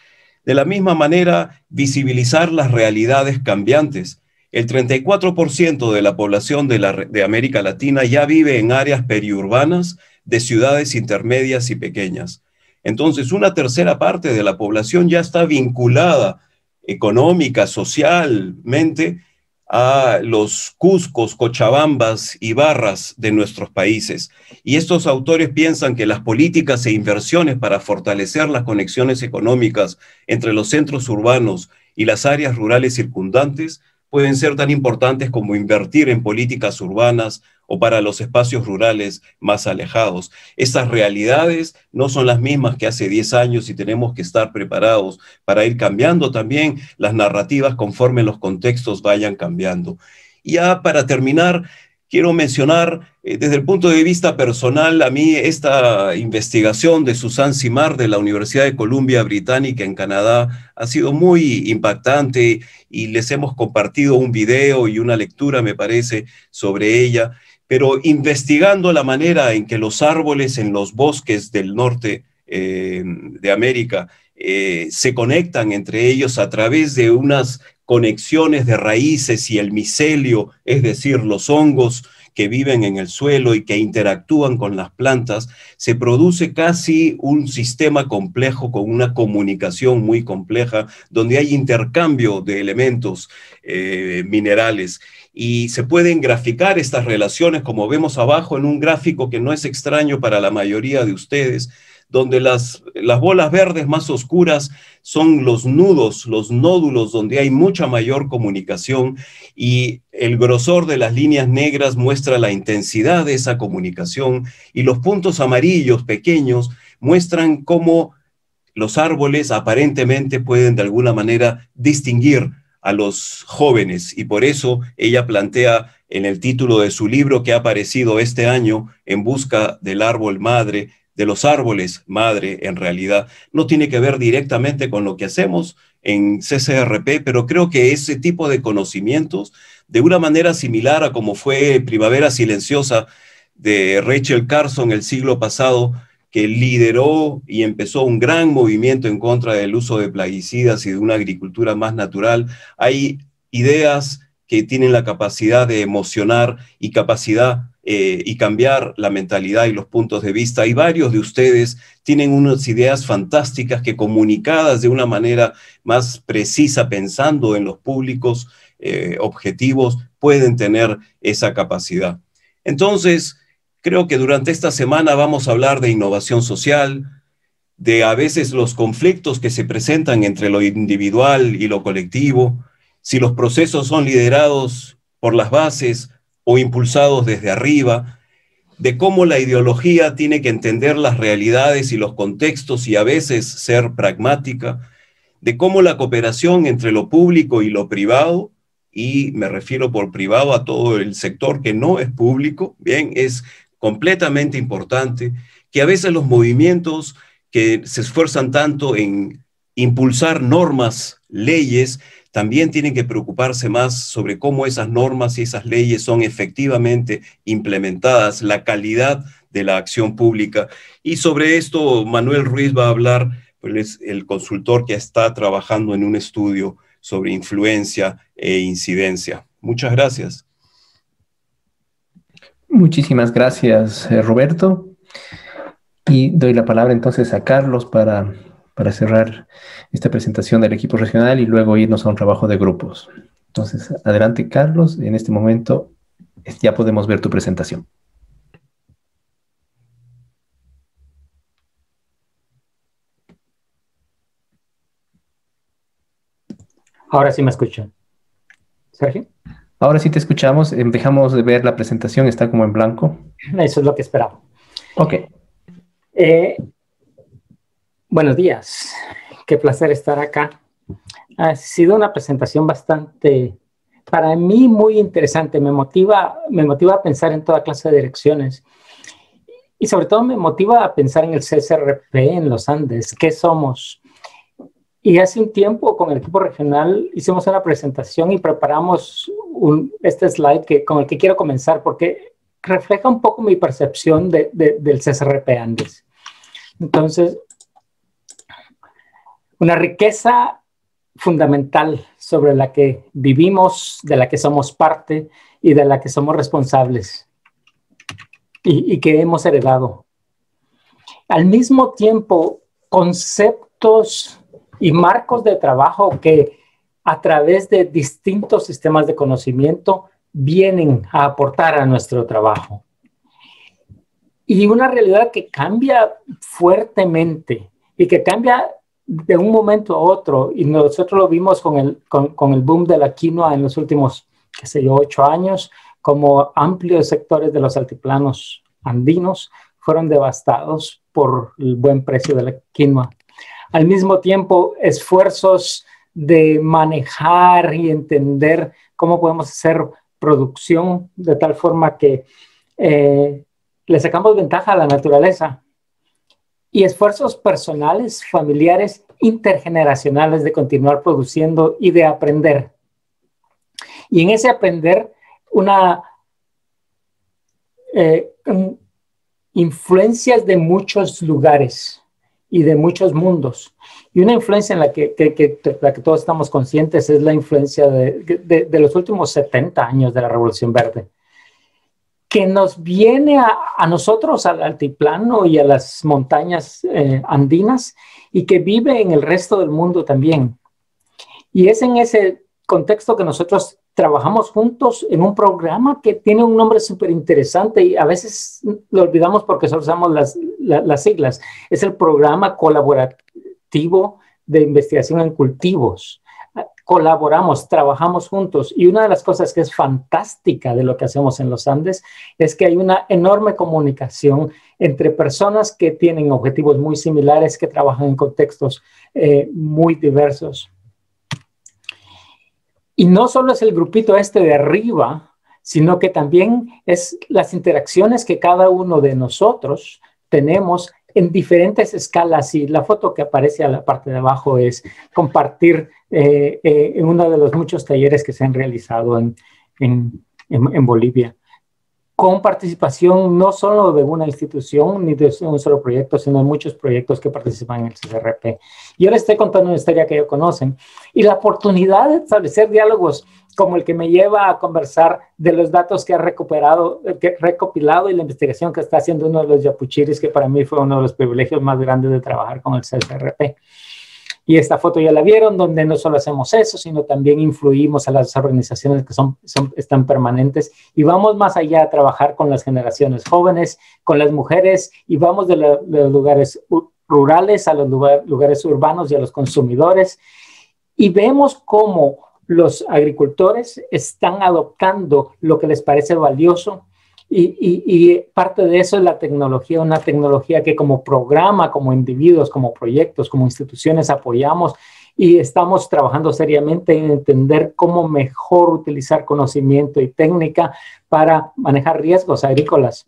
De la misma manera, visibilizar las realidades cambiantes. El 34% de la población de América Latina ya vive en áreas periurbanas de ciudades intermedias y pequeñas. Entonces, una tercera parte de la población ya está vinculada económica, socialmente, a los Cuscos, Cochabambas y Barras de nuestros países. Y estos autores piensan que las políticas e inversiones para fortalecer las conexiones económicas entre los centros urbanos y las áreas rurales circundantes pueden ser tan importantes como invertir en políticas urbanas o para los espacios rurales más alejados. Estas realidades no son las mismas que hace 10 años y tenemos que estar preparados para ir cambiando también las narrativas conforme los contextos vayan cambiando. Y ya para terminar, quiero mencionar, desde el punto de vista personal, a mí esta investigación de Suzanne Simard de la Universidad de Columbia Británica en Canadá ha sido muy impactante y les hemos compartido un video y una lectura, me parece, sobre ella, pero investigando la manera en que los árboles en los bosques del norte de América se conectan entre ellos a través de unas conexiones de raíces y el micelio, es decir, los hongos que viven en el suelo y que interactúan con las plantas, se produce casi un sistema complejo con una comunicación muy compleja, donde hay intercambio de elementos minerales. Y se pueden graficar estas relaciones, como vemos abajo en un gráfico que no es extraño para la mayoría de ustedes, donde las bolas verdes más oscuras son los nudos, los nódulos donde hay mucha mayor comunicación, y el grosor de las líneas negras muestra la intensidad de esa comunicación, y los puntos amarillos pequeños muestran cómo los árboles aparentemente pueden de alguna manera distinguir a los jóvenes, y por eso ella plantea en el título de su libro que ha aparecido este año, En busca del árbol madre, de los árboles madre, en realidad no tiene que ver directamente con lo que hacemos en CCRP, pero creo que ese tipo de conocimientos, de una manera similar a como fue Primavera Silenciosa de Rachel Carson el siglo pasado, que lideró y empezó un gran movimiento en contra del uso de plaguicidas y de una agricultura más natural, hay ideas que tienen la capacidad de emocionar y y cambiar la mentalidad y los puntos de vista. Y varios de ustedes tienen unas ideas fantásticas que, comunicadas de una manera más precisa, pensando en los públicos objetivos, pueden tener esa capacidad. Entonces, creo que durante esta semana vamos a hablar de innovación social, de a veces los conflictos que se presentan entre lo individual y lo colectivo, si los procesos son liderados por las bases o impulsados desde arriba, de cómo la ideología tiene que entender las realidades y los contextos y a veces ser pragmática, de cómo la cooperación entre lo público y lo privado, y me refiero por privado a todo el sector que no es público, bien, es completamente importante, que a veces los movimientos que se esfuerzan tanto en impulsar normas, leyes, también tienen que preocuparse más sobre cómo esas normas y esas leyes son efectivamente implementadas, la calidad de la acción pública. Y sobre esto Manuel Ruiz va a hablar, pues es el consultor que está trabajando en un estudio sobre influencia e incidencia. Muchas gracias. Muchísimas gracias, Roberto. Y doy la palabra entonces a Carlos para cerrar esta presentación del equipo regional y luego irnos a un trabajo de grupos. Entonces, adelante, Carlos. En este momento ya podemos ver tu presentación. Ahora sí me escuchan. ¿Sergio? Ahora sí te escuchamos. Dejamos de ver la presentación, está como en blanco. Eso es lo que esperaba. Ok. Buenos días, qué placer estar acá. Ha sido una presentación bastante, para mí, muy interesante. Me motiva a pensar en toda clase de direcciones. Y sobre todo me motiva a pensar en el CSRP en los Andes. ¿Qué somos? Y hace un tiempo con el equipo regional hicimos una presentación y preparamos este slide con el que quiero comenzar porque refleja un poco mi percepción del CSRP Andes. Entonces, una riqueza fundamental sobre la que vivimos, de la que somos parte y de la que somos responsables y que hemos heredado. Al mismo tiempo, conceptos y marcos de trabajo que a través de distintos sistemas de conocimiento vienen a aportar a nuestro trabajo. Y una realidad que cambia fuertemente y que cambia de un momento a otro, y nosotros lo vimos con el boom de la quinoa en los últimos, 8 años, como amplios sectores de los altiplanos andinos fueron devastados por el buen precio de la quinoa. Al mismo tiempo, esfuerzos de manejar y entender cómo podemos hacer producción de tal forma que le sacamos ventaja a la naturaleza. Y esfuerzos personales, familiares, intergeneracionales de continuar produciendo y de aprender. Y en ese aprender, influencias de muchos lugares y de muchos mundos. Y una influencia en la que todos estamos conscientes es la influencia de los últimos 70 años de la Revolución Verde, que nos viene a nosotros, al altiplano y a las montañas andinas, y que vive en el resto del mundo también. Y es en ese contexto que nosotros trabajamos juntos en un programa que tiene un nombre súper interesante y a veces lo olvidamos porque solo usamos las siglas. Es el Programa Colaborativo de Investigación en Cultivos. Colaboramos, trabajamos juntos, y una de las cosas que es fantástica de lo que hacemos en los Andes es que hay una enorme comunicación entre personas que tienen objetivos muy similares, que trabajan en contextos muy diversos. Y no solo es el grupito de arriba, sino que también es las interacciones que cada uno de nosotros tenemos en diferentes escalas. Y la foto que aparece a la parte de abajo es compartir en uno de los muchos talleres que se han realizado en Bolivia, con participación no solo de una institución ni de un solo proyecto, sino de muchos proyectos que participan en el CSRP. Yo les estoy contando una historia que ellos conocen, y la oportunidad de establecer diálogos como el que me lleva a conversar de los datos que ha recopilado y la investigación que está haciendo uno de los yapuchiris, que para mí fue uno de los privilegios más grandes de trabajar con el CSRP. Y esta foto ya la vieron, donde no solo hacemos eso, sino también influimos a las organizaciones que están permanentes, y vamos más allá a trabajar con las generaciones jóvenes, con las mujeres, y vamos de los lugares rurales a los lugares urbanos y a los consumidores, y vemos cómo los agricultores están adoptando lo que les parece valioso. Y parte de eso es la tecnología, una tecnología que como programa, como individuos, como proyectos, como instituciones apoyamos, y estamos trabajando seriamente en entender cómo mejor utilizar conocimiento y técnica para manejar riesgos agrícolas.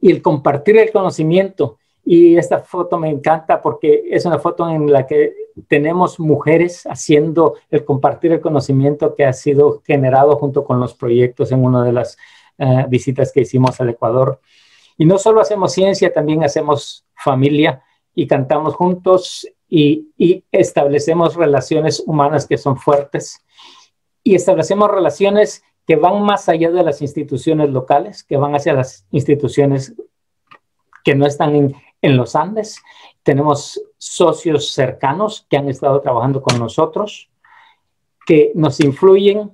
Y el compartir el conocimiento, y esta foto me encanta porque es una foto en la que tenemos mujeres haciendo el compartir el conocimiento que ha sido generado junto con los proyectos en una de las visitas que hicimos al Ecuador. Y no solo hacemos ciencia, también hacemos familia, y cantamos juntos, y establecemos relaciones humanas que son fuertes, y establecemos relaciones que van más allá de las instituciones locales, que van hacia las instituciones que no están en los Andes. Tenemos socios cercanos que han estado trabajando con nosotros, que nos influyen,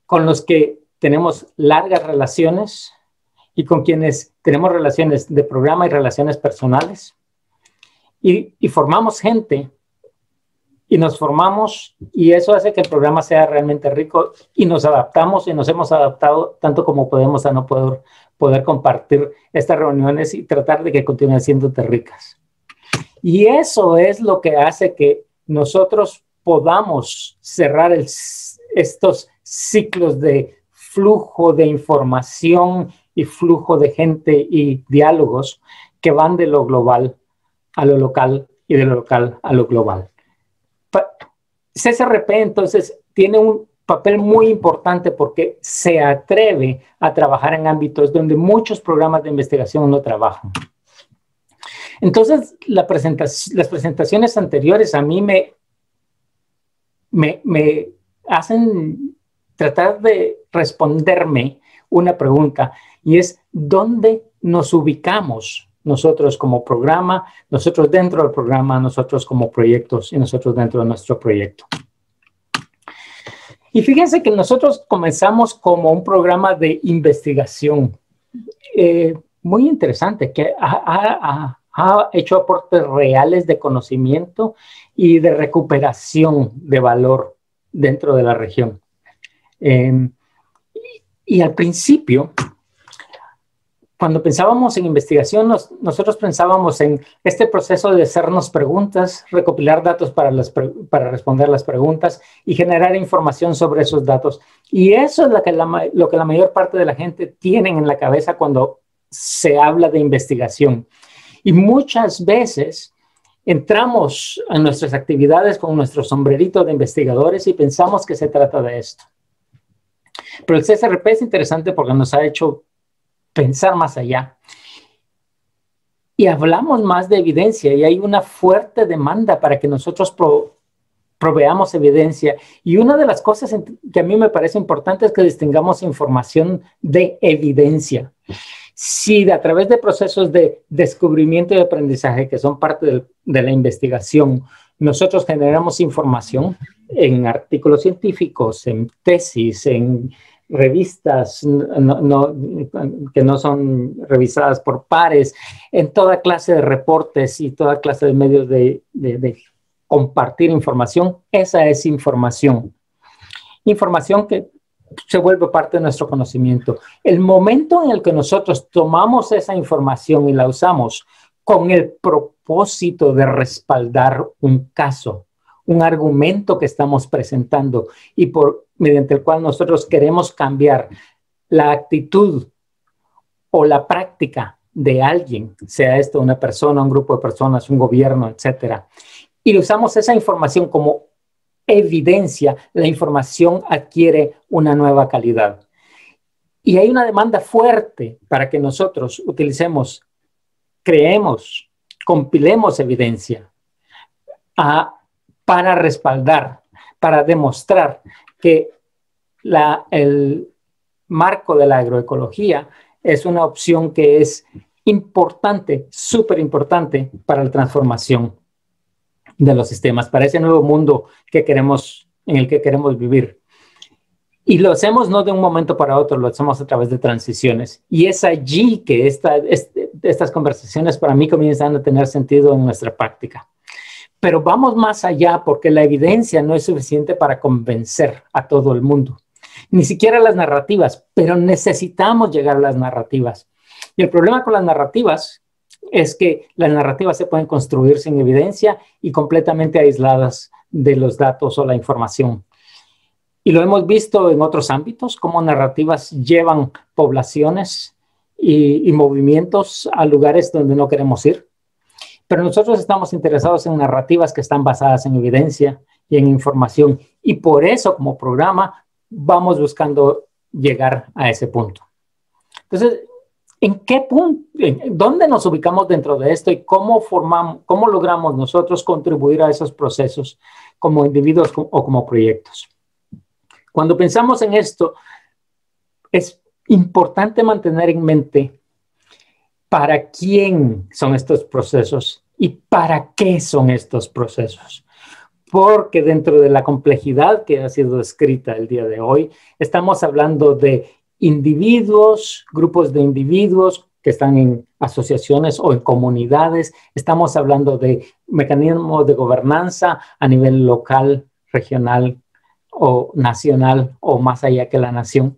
con los que tenemos largas relaciones y con quienes tenemos relaciones de programa y relaciones personales. Y formamos gente, y nos formamos, y eso hace que el programa sea realmente rico, y nos adaptamos, y nos hemos adaptado tanto como podemos a no poder poder compartir estas reuniones y tratar de que continúen siendo ricas. Y eso es lo que hace que nosotros podamos cerrar estos ciclos de flujo de información y flujo de gente y diálogos que van de lo global a lo local y de lo local a lo global. CCRP entonces tiene un papel muy importante porque se atreve a trabajar en ámbitos donde muchos programas de investigación no trabajan. Entonces, las presentaciones anteriores a mí me hacen tratar de responderme una pregunta, y es ¿dónde nos ubicamos nosotros como programa, nosotros dentro del programa, nosotros como proyectos y nosotros dentro de nuestro proyecto? Y fíjense que nosotros comenzamos como un programa de investigación muy interesante que ha hecho aportes reales de conocimiento y de recuperación de valor dentro de la región. Y al principio, cuando pensábamos en investigación, nosotros pensábamos en este proceso de hacernos preguntas, recopilar datos para responder las preguntas y generar información sobre esos datos. Y eso es lo que la mayor parte de la gente tiene en la cabeza cuando se habla de investigación. Y muchas veces entramos en nuestras actividades con nuestro sombrerito de investigadores y pensamos que se trata de esto. Pero el CCRP es interesante porque nos ha hecho pensar más allá. Y hablamos más de evidencia y hay una fuerte demanda para que nosotros proveamos evidencia. Y una de las cosas que a mí me parece importante es que distingamos información de evidencia. Si a través de procesos de descubrimiento y aprendizaje que son parte de la investigación, nosotros generamos información en artículos científicos, en tesis, en revistas que no son revisadas por pares, en toda clase de reportes y toda clase de medios de compartir información, esa es información. Información que se vuelve parte de nuestro conocimiento. El momento en el que nosotros tomamos esa información y la usamos con el propósito de respaldar un caso, un argumento que estamos presentando y mediante el cual nosotros queremos cambiar la actitud o la práctica de alguien, sea esto una persona, un grupo de personas, un gobierno, etcétera, y usamos esa información como evidencia, la información adquiere una nueva calidad. Y hay una demanda fuerte para que nosotros utilicemos, creemos, compilemos evidencia para respaldar, para demostrar que el marco de la agroecología es una opción que es importante, súper importante para la transformación de los sistemas, para ese nuevo mundo en el que queremos vivir. Y lo hacemos no de un momento para otro, lo hacemos a través de transiciones. Y es allí que estas conversaciones para mí comienzan a tener sentido en nuestra práctica. Pero vamos más allá porque la evidencia no es suficiente para convencer a todo el mundo. Ni siquiera las narrativas, pero necesitamos llegar a las narrativas. Y el problema con las narrativas es que las narrativas se pueden construir sin evidencia y completamente aisladas de los datos o la información. Y lo hemos visto en otros ámbitos, cómo narrativas llevan poblaciones y movimientos a lugares donde no queremos ir. Pero nosotros estamos interesados en narrativas que están basadas en evidencia y en información. Y por eso, como programa, vamos buscando llegar a ese punto. Entonces, ¿en qué punto, dónde nos ubicamos dentro de esto y cómo logramos nosotros contribuir a esos procesos como individuos o como proyectos? Cuando pensamos en esto, es importante mantener en mente para quién son estos procesos y para qué son estos procesos. Porque dentro de la complejidad que ha sido descrita el día de hoy, estamos hablando de individuos, grupos de individuos que están en asociaciones o en comunidades. Estamos hablando de mecanismos de gobernanza a nivel local, regional o nacional o más allá que la nación.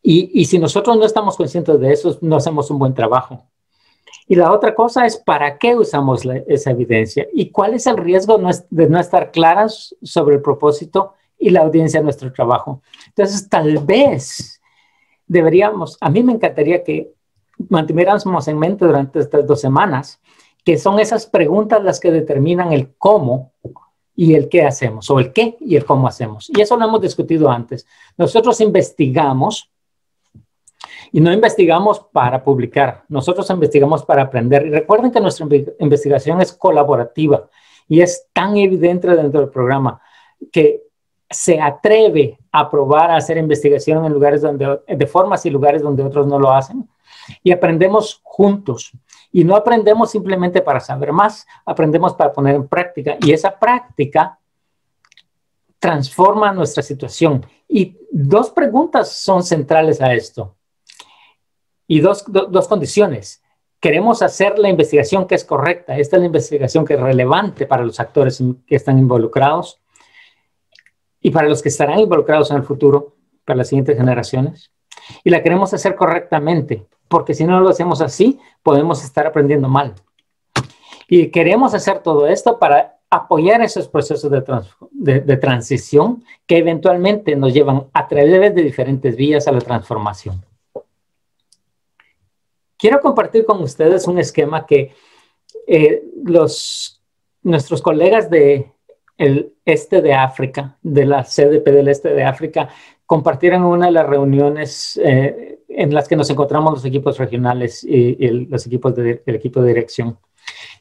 Y si nosotros no estamos conscientes de eso, no hacemos un buen trabajo. Y la otra cosa es para qué usamos esa evidencia y cuál es el riesgo de no estar claras sobre el propósito y la audiencia de nuestro trabajo. Entonces, tal vez deberíamos, a mí me encantaría que mantuviéramos en mente durante estas 2 semanas, que son esas preguntas las que determinan el cómo y el qué hacemos, o el qué y el cómo hacemos. Y eso lo hemos discutido antes. Nosotros investigamos, y no investigamos para publicar, nosotros investigamos para aprender. Y recuerden que nuestra investigación es colaborativa y es tan evidente dentro del programa que se atreve a probar a hacer investigación en lugares de formas y lugares donde otros no lo hacen. Y aprendemos juntos. Y no aprendemos simplemente para saber más, aprendemos para poner en práctica. Y esa práctica transforma nuestra situación. Y 2 preguntas son centrales a esto. Y dos condiciones. Queremos hacer la investigación que es correcta. Esta es la investigación que es relevante para los actores que están involucrados y para los que estarán involucrados en el futuro, para las siguientes generaciones. Y la queremos hacer correctamente, porque si no lo hacemos así, podemos estar aprendiendo mal. Y queremos hacer todo esto para apoyar esos procesos de transición que eventualmente nos llevan a través de diferentes vías a la transformación. Quiero compartir con ustedes un esquema que nuestros colegas del este de África, de la CDP del este de África, compartieron en una de las reuniones en las que nos encontramos los equipos regionales y el equipo de dirección.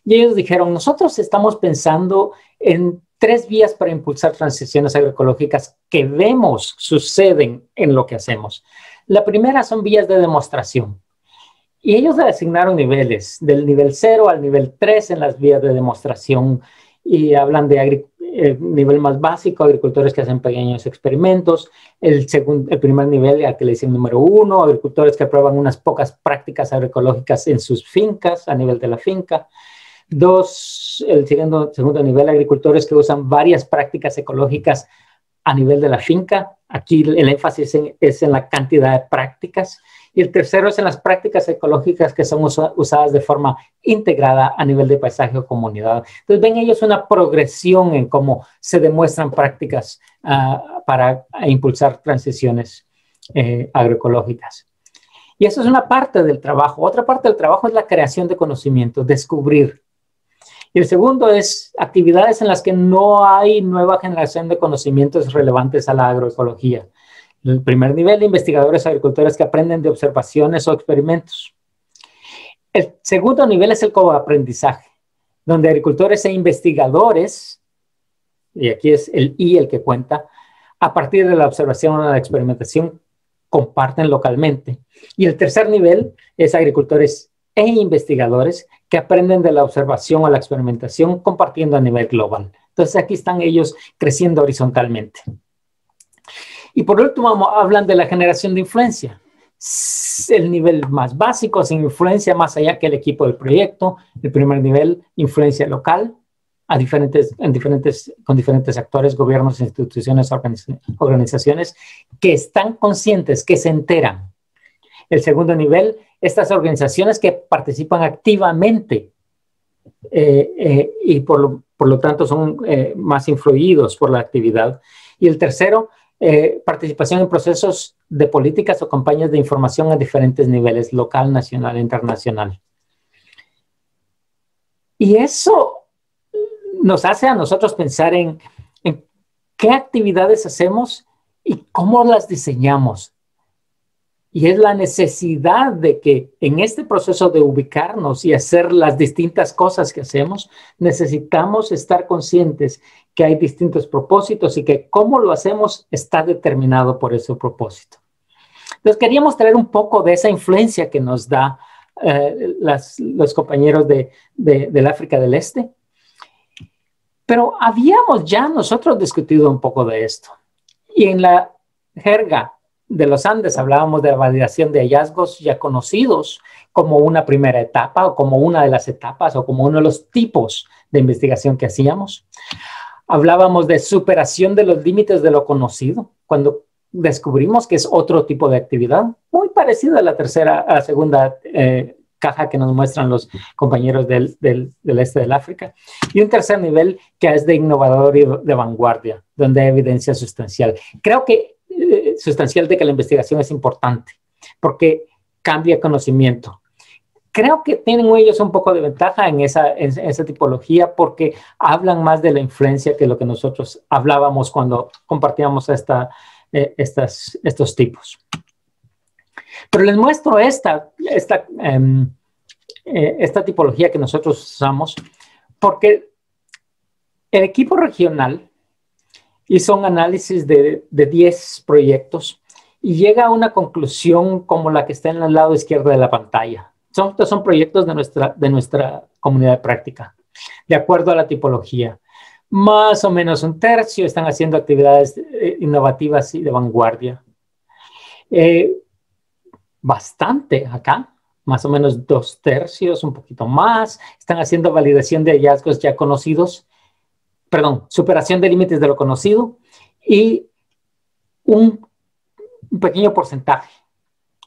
Y ellos dijeron, nosotros estamos pensando en 3 vías para impulsar transiciones agroecológicas que vemos suceden en lo que hacemos. La primera son vías de demostración. Y ellos le asignaron niveles, del nivel 0 al nivel 3 en las vías de demostración, y hablan de nivel más básico, agricultores que hacen pequeños experimentos, el primer nivel al que le dicen número 1, agricultores que prueban unas pocas prácticas agroecológicas en sus fincas, a nivel de la finca. 2, el segundo nivel, agricultores que usan varias prácticas ecológicas a nivel de la finca. Aquí el énfasis es en la cantidad de prácticas. Y el tercero es en las prácticas ecológicas que son usadas de forma integrada a nivel de paisaje o comunidad. Entonces ven ellos una progresión en cómo se demuestran prácticas para impulsar transiciones agroecológicas. Y eso es una parte del trabajo. Otra parte del trabajo es la creación de conocimiento, descubrir. Y el segundo es actividades en las que no hay nueva generación de conocimientos relevantes a la agroecología. El primer nivel, investigadores agricultores que aprenden de observaciones o experimentos. El segundo nivel es el coaprendizaje, donde agricultores e investigadores, y aquí es el I el que cuenta, a partir de la observación o la experimentación, comparten localmente. Y el tercer nivel es agricultores e investigadores que aprenden de la observación o la experimentación, compartiendo a nivel global. Entonces aquí están ellos creciendo horizontalmente. Y por último, hablan de la generación de influencia. El nivel más básico, sin influencia más allá que el equipo del proyecto. El primer nivel, influencia local, con diferentes actores, gobiernos, instituciones, organizaciones que están conscientes, que se enteran. El segundo nivel, estas organizaciones que participan activamente y por lo tanto son más influidos por la actividad. Y el tercero, participación en procesos de políticas o campañas de información a diferentes niveles, local, nacional e internacional. Y eso nos hace a nosotros pensar en qué actividades hacemos y cómo las diseñamos. Y es la necesidad de que en este proceso de ubicarnos y hacer las distintas cosas que hacemos, necesitamos estar conscientes que hay distintos propósitos y que cómo lo hacemos está determinado por ese propósito. Entonces queríamos traer un poco de esa influencia que nos da los compañeros del África del Este. Pero habíamos ya nosotros discutido un poco de esto. Y en la jerga de los Andes hablábamos de la validación de hallazgos ya conocidos como una primera etapa o como una de las etapas o como uno de los tipos de investigación que hacíamos. Hablábamos de superación de los límites de lo conocido, cuando descubrimos que es otro tipo de actividad, muy parecida a la segunda caja que nos muestran los compañeros del este del África. Y un tercer nivel que es de innovador y de vanguardia, donde hay evidencia sustancial. Creo que sustancial de que la investigación es importante, porque cambia conocimiento. Creo que tienen ellos un poco de ventaja en esa tipología porque hablan más de la influencia que lo que nosotros hablábamos cuando compartíamos estos tipos. Pero les muestro esta tipología que nosotros usamos porque el equipo regional hizo un análisis de 10 proyectos y llega a una conclusión como la que está en el lado izquierdo de la pantalla. Son proyectos de nuestra comunidad de práctica, de acuerdo a la tipología. Más o menos un tercio están haciendo actividades innovativas y de vanguardia. Bastante acá, más o menos 2/3, un poquito más, están haciendo validación de hallazgos ya conocidos, superación de límites de lo conocido, y un pequeño porcentaje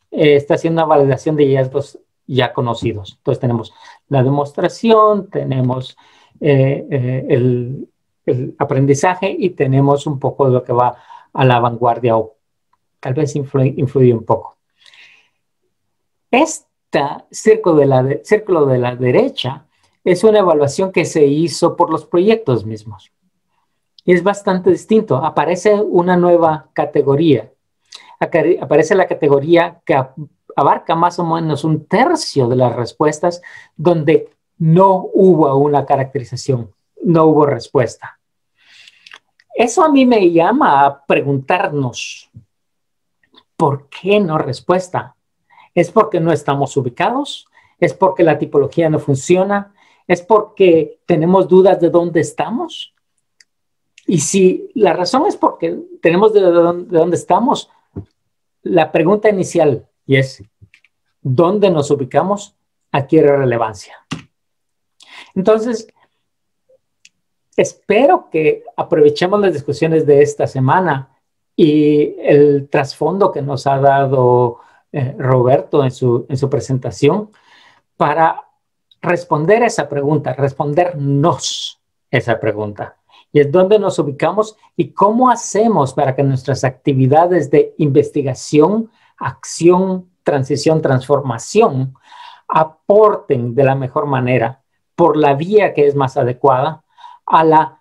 está haciendo una validación de hallazgos ya conocidos. Entonces tenemos la demostración, tenemos el aprendizaje y tenemos un poco de lo que va a la vanguardia o tal vez influye un poco. Este círculo de la derecha es una evaluación que se hizo por los proyectos mismos. Y es bastante distinto. Aparece una nueva categoría. Aparece la categoría que abarca más o menos un tercio de las respuestas donde no hubo una caracterización, no hubo respuesta. Eso a mí me llama a preguntarnos, ¿por qué no respuesta? ¿Es porque no estamos ubicados? ¿Es porque la tipología no funciona? ¿Es porque tenemos dudas de dónde estamos? Y si la razón es porque tenemos de dónde estamos, la pregunta inicial, y es, ¿dónde nos ubicamos? Adquiere relevancia. Entonces, espero que aprovechemos las discusiones de esta semana y el trasfondo que nos ha dado Roberto en su presentación para responder esa pregunta, respondernos esa pregunta. Y es dónde nos ubicamos y cómo hacemos para que nuestras actividades de investigación, acción, transición, transformación aporten de la mejor manera por la vía que es más adecuada a la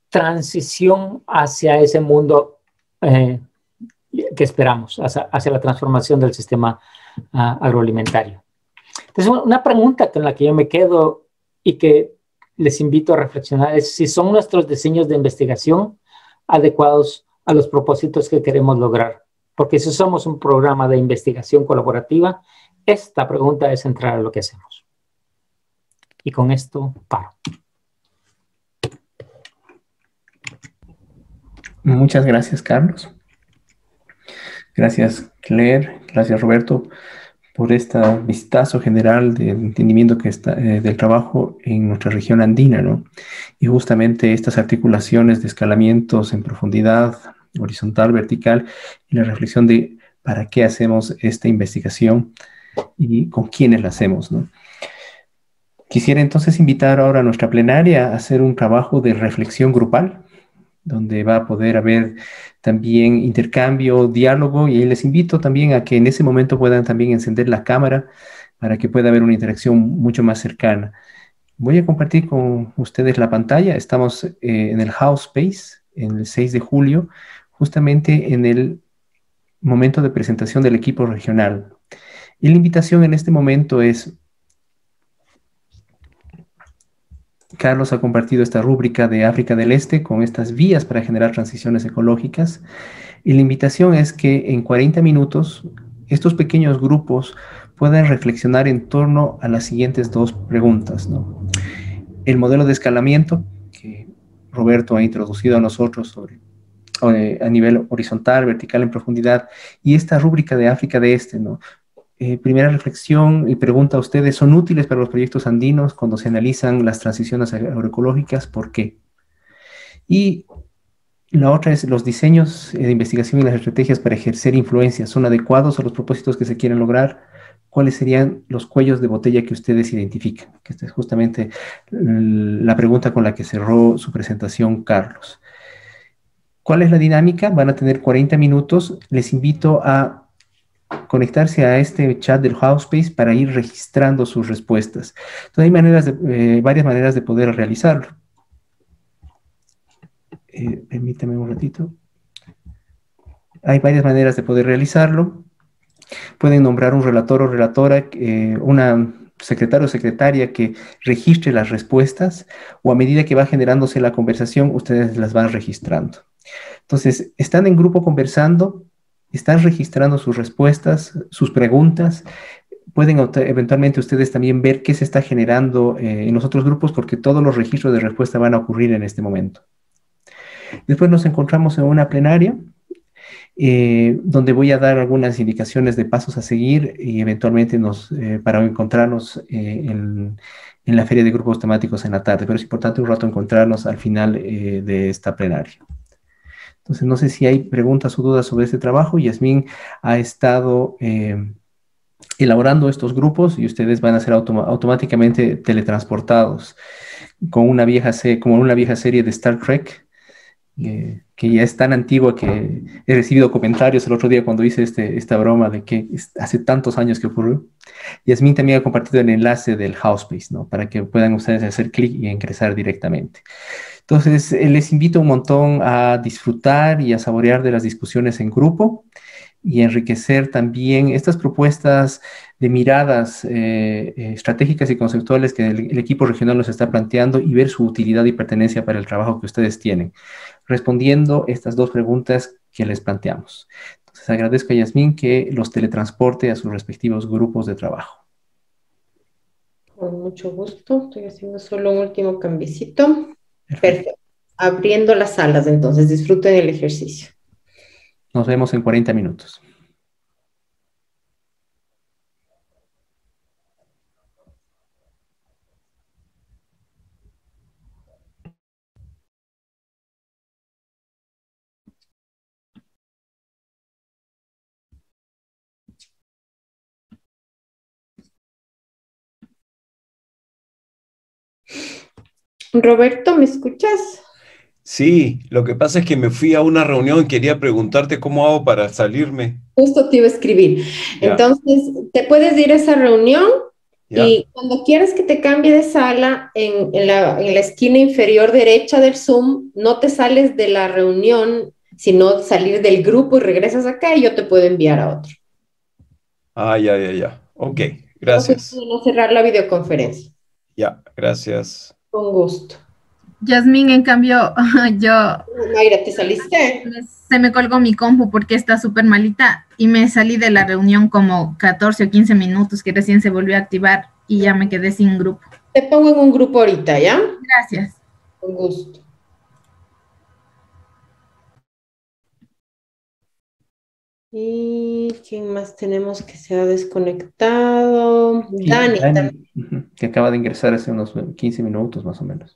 transición hacia ese mundo que esperamos, hacia la transformación del sistema agroalimentario. Entonces, una pregunta con la que yo me quedo y que les invito a reflexionar es si son nuestros diseños de investigación adecuados a los propósitos que queremos lograr. Porque si somos un programa de investigación colaborativa, esta pregunta es central a lo que hacemos. Y con esto paro. Muchas gracias, Carlos. Gracias, Claire. Gracias, Roberto, por este vistazo general del entendimiento que está, del trabajo en nuestra región andina, ¿no? Y justamente estas articulaciones de escalamientos en profundidad, horizontal, vertical, y la reflexión de para qué hacemos esta investigación y con quiénes la hacemos, ¿no? Quisiera entonces invitar ahora a nuestra plenaria a hacer un trabajo de reflexión grupal, donde va a poder haber también intercambio, diálogo, y les invito también a que en ese momento puedan también encender la cámara para que pueda haber una interacción mucho más cercana. Voy a compartir con ustedes la pantalla. Estamos en el House Space, en el 6 de julio, justamente en el momento de presentación del equipo regional. Y la invitación en este momento es: Carlos ha compartido esta rúbrica de África del Este con estas vías para generar transiciones ecológicas. Y la invitación es que en 40 minutos estos pequeños grupos puedan reflexionar en torno a las siguientes dos preguntas, ¿no? El modelo de escalamiento que Roberto ha introducido a nosotros a nivel horizontal, vertical, en profundidad, y esta rúbrica de África del Este, ¿no? Primera reflexión y pregunta a ustedes: ¿son útiles para los proyectos andinos cuando se analizan las transiciones agroecológicas? ¿Por qué? Y La otra es los diseños de investigación y las estrategias para ejercer influencia. ¿Son adecuados a los propósitos que se quieren lograr? ¿Cuáles serían los cuellos de botella que ustedes identifican? Que esta es justamente la pregunta con la que cerró su presentación Carlos. ¿Cuál es la dinámica? Van a tener 40 minutos. Les invito a conectarse a este chat del Housepace para ir registrando sus respuestas. Entonces hay varias maneras de poder realizarlo. Permítame un ratito. Hay varias maneras de poder realizarlo. Pueden nombrar un relator o relatora, una secretario o secretaria que registre las respuestas, o a medida que va generándose la conversación, ustedes las van registrando. Entonces, están en grupo conversando, están registrando sus respuestas, sus preguntas. Pueden eventualmente ustedes también ver qué se está generando en los otros grupos, porque todos los registros de respuesta van a ocurrir en este momento. Después nos encontramos en una plenaria, donde voy a dar algunas indicaciones de pasos a seguir y eventualmente para encontrarnos en la feria de grupos temáticos en la tarde, pero es importante un rato encontrarnos al final de esta plenaria. Entonces, no sé si hay preguntas o dudas sobre este trabajo. Yasmín ha estado elaborando estos grupos y ustedes van a ser automáticamente teletransportados como una vieja serie de Star Trek, que ya es tan antigua que he recibido comentarios el otro día cuando hice esta broma de que hace tantos años que ocurrió. Yasmín también ha compartido el enlace del Housepace, ¿no? Para que puedan ustedes hacer clic y ingresar directamente. Entonces, les invito un montón a disfrutar y a saborear de las discusiones en grupo y enriquecer también estas propuestas de miradas estratégicas y conceptuales que el equipo regional nos está planteando y ver su utilidad y pertenencia para el trabajo que ustedes tienen, respondiendo estas dos preguntas que les planteamos. Entonces, agradezco a Yasmín que los teletransporte a sus respectivos grupos de trabajo. Con mucho gusto. Estoy haciendo solo un último cambiecito. Perfecto. Perfecto. Abriendo las salas, entonces disfruten el ejercicio. Nos vemos en 40 minutos. Roberto, ¿me escuchas? Sí, lo que pasa es que me fui a una reunión y quería preguntarte cómo hago para salirme. Justo te iba a escribir. Ya. Entonces, te puedes ir a esa reunión Ya. y cuando quieras que te cambie de sala, en la esquina inferior derecha del Zoom, no te sales de la reunión, sino salir del grupo y regresas acá y yo te puedo enviar a otro. Ah, ya. Ok, Solo gracias. cuidado de no cerrar la videoconferencia. Ya, gracias. Con gusto. Yasmín, en cambio, yo Mayra, ¿te saliste? se me colgó mi compu porque está súper malita y me salí de la reunión como 14 o 15 minutos que recién se volvió a activar y ya me quedé sin grupo. Te pongo en un grupo ahorita, ¿ya? Gracias. Con gusto. ¿Y quién más tenemos que se ha desconectado? Sí, Dani también. que acaba de ingresar hace unos 15 minutos más o menos.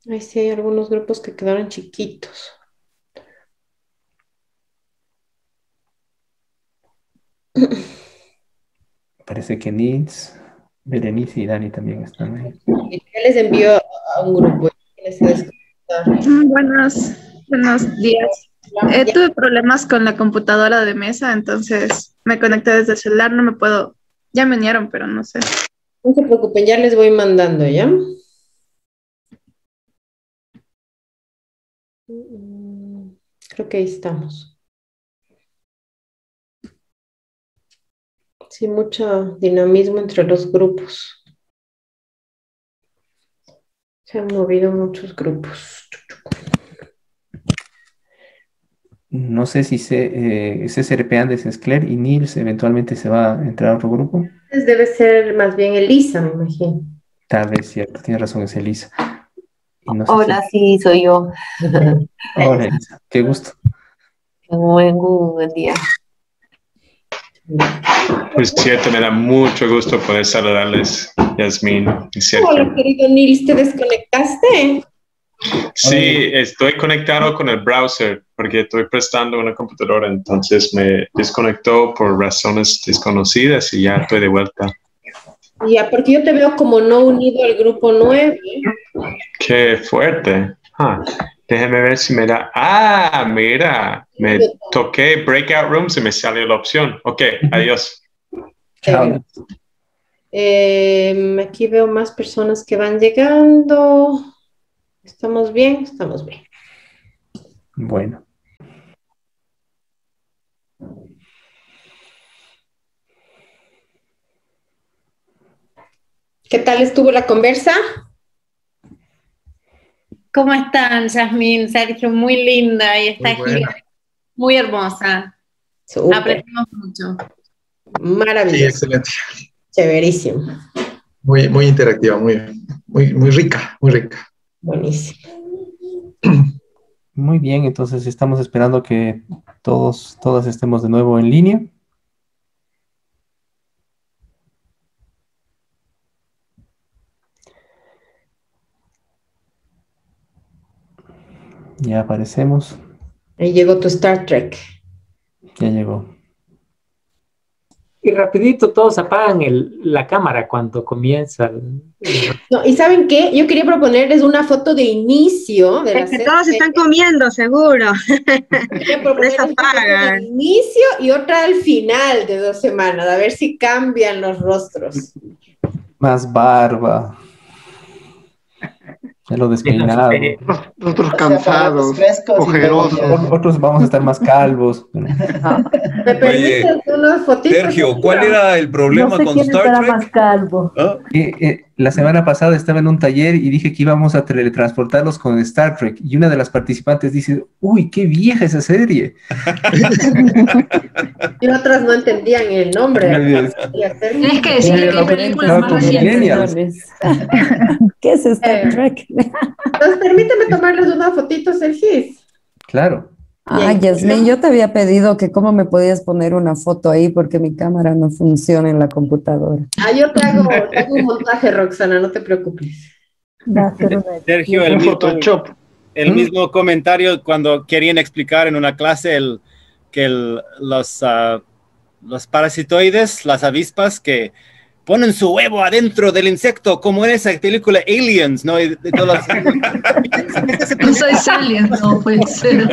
Ahí sí hay algunos grupos que quedaron chiquitos. Parece que Nils, Berenice y Dani también están ahí. Ya les envío a un grupo. Les he desconectado. Buenos días. Tuve problemas con la computadora de mesa, entonces me conecté desde el celular, no me puedo, ya me unieron, pero no sé. No se preocupen, ya les voy mandando, ¿ya? Creo que ahí estamos. Sí, mucho dinamismo entre los grupos. Se han movido muchos grupos. No sé si César Andes Escler y Nils eventualmente se va a entrar a otro grupo. Debe ser más bien Elisa, me imagino. Tal vez, cierto, tienes razón, es Elisa. Y no sé Hola, sí, soy yo. Hola, Elisa, qué gusto. Buen día. Por cierto, me da mucho gusto poder saludarles, Yasmín y Sergio. Hola, querido Nils, ¿te desconectaste? Sí, estoy conectado con el browser porque estoy prestando una computadora, entonces me desconectó por razones desconocidas y ya estoy de vuelta. Ya, porque yo te veo como no unido al grupo 9. Qué fuerte. Déjeme ver si me da... mira, me toqué Breakout Rooms y me salió la opción. Ok, adiós. Chao. Aquí veo más personas que van llegando. ¿Estamos bien? Estamos bien. Bueno. ¿Qué tal estuvo la conversa? ¿Cómo están, Yasmín, Sergio? Muy linda y está Gira, muy hermosa. Súper. Aprendimos mucho. Maravilloso. Sí, excelente. Chéverísimo. Muy interactiva, muy rica, muy rica. Buenísimo. Muy bien, entonces estamos esperando que todas estemos de nuevo en línea. Ya aparecemos. Ahí llegó tu Star Trek. Ya llegó. Y rapidito todos apagan la cámara cuando comienza. No, ¿y saben qué? Yo quería proponerles una foto de inicio de la Es que todos están comiendo, seguro. Quería proponerles una foto de inicio y otra al final de 2 semanas, a ver si cambian los rostros. Más barba. Ya lo despeinado. Nosotros cansados, ojerosos. Otros vamos a estar más calvos. ¿Me permites unas fotitos? Sergio, ¿cuál era el problema con Star Trek? Más calvo. ¿Ah? La semana pasada estaba en un taller y dije que íbamos a teletransportarlos con Star Trek. Y una de las participantes dice, uy, qué vieja esa serie. Y otras no entendían el nombre. Tienes que decirle que hay películas más recientes. ¿Qué es Star Trek? Entonces, permíteme tomarles una fotito, Sergio. Claro. Yasmín, yo te había pedido que cómo me podías poner una foto ahí porque mi cámara no funciona en la computadora. Yo te hago un montaje, Roxana, no te preocupes. Sergio, el mismo comentario cuando querían explicar en una clase que los parasitoides, las avispas que ponen su huevo adentro del insecto, como en esa película Aliens, ¿no? No soy Aliens, no puede ser.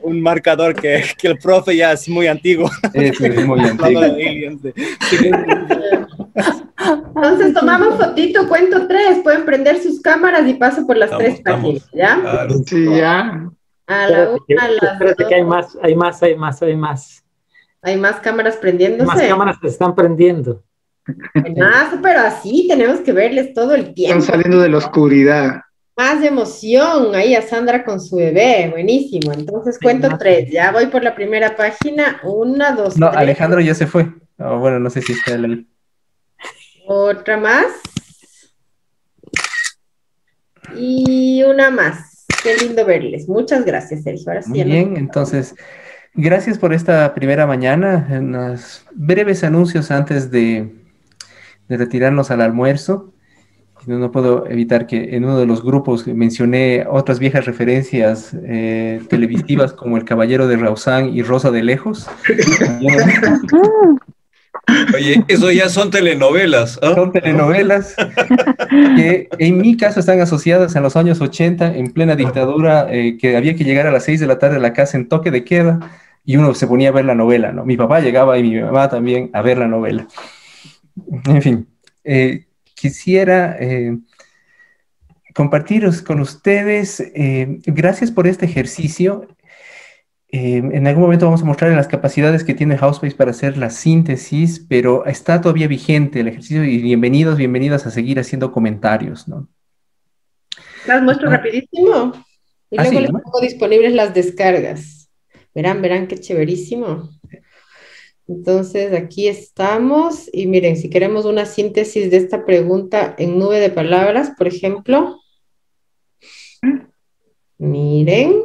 Un marcador que el profe ya es muy antiguo. Es muy antiguo. Entonces tomamos fotito, cuento 3, pueden prender sus cámaras y paso por las 3 páginas, ¿ya? Claro. Sí, ya. A la 1, a las 2. Que hay más. Hay más cámaras prendiéndose. Más cámaras se están prendiendo. Más, pero así tenemos que verles todo el tiempo. Están saliendo de la oscuridad. Más emoción, ahí a Sandra con su bebé, buenísimo. Entonces cuento 3, ya voy por la primera página, 1, 2, 3. No, Alejandro ya se fue. Bueno, no sé si está él ahí. Otra más. Y una más. Qué lindo verles. Muchas gracias, Sergio. Ahora sí. Muy bien, entonces, gracias por esta primera mañana. Unos breves anuncios antes de retirarnos al almuerzo. No puedo evitar que en uno de los grupos mencioné otras viejas referencias televisivas como El Caballero de Rausán y Rosa de Lejos. Oye, eso ya son telenovelas. ¿Ah? Son telenovelas que en mi caso están asociadas a los años 80, en plena dictadura, que había que llegar a las 6 de la tarde a la casa en toque de queda y uno se ponía a ver la novela, ¿no? Mi papá llegaba y mi mamá también a ver la novela. En fin, quisiera compartiros con ustedes, gracias por este ejercicio. En algún momento vamos a mostrar las capacidades que tiene Housebase para hacer la síntesis, pero está todavía vigente el ejercicio y bienvenidas a seguir haciendo comentarios, ¿no? Las muestro rapidísimo y luego sí, les pongo disponibles las descargas. Verán qué chéverísimo. Entonces aquí estamos y miren, si queremos una síntesis de esta pregunta en nube de palabras, por ejemplo, miren.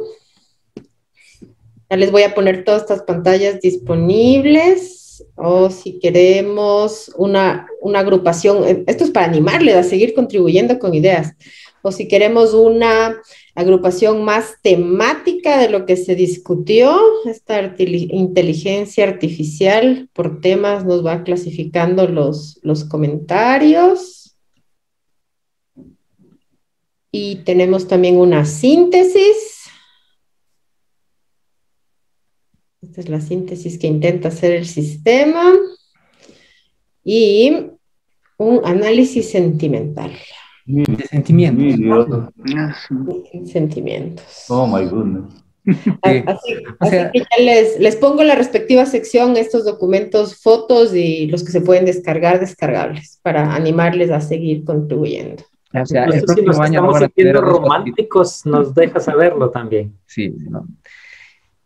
Ya les voy a poner todas estas pantallas disponibles, o si queremos una agrupación, esto es para animarles a seguir contribuyendo con ideas, o si queremos una agrupación más temática de lo que se discutió, esta inteligencia artificial por temas nos va clasificando los comentarios. Y tenemos también una síntesis. Esta es la síntesis que intenta hacer el sistema. Y un análisis sentimental. De sentimientos. Sentimientos. Oh, my goodness. Así que ya les pongo en la respectiva sección estos documentos, fotos y los que se pueden descargar, descargables, para animarles a seguir contribuyendo. O sea, el próximo si año estamos sintiendo románticos, nos deja saberlo también. Sí, ¿no?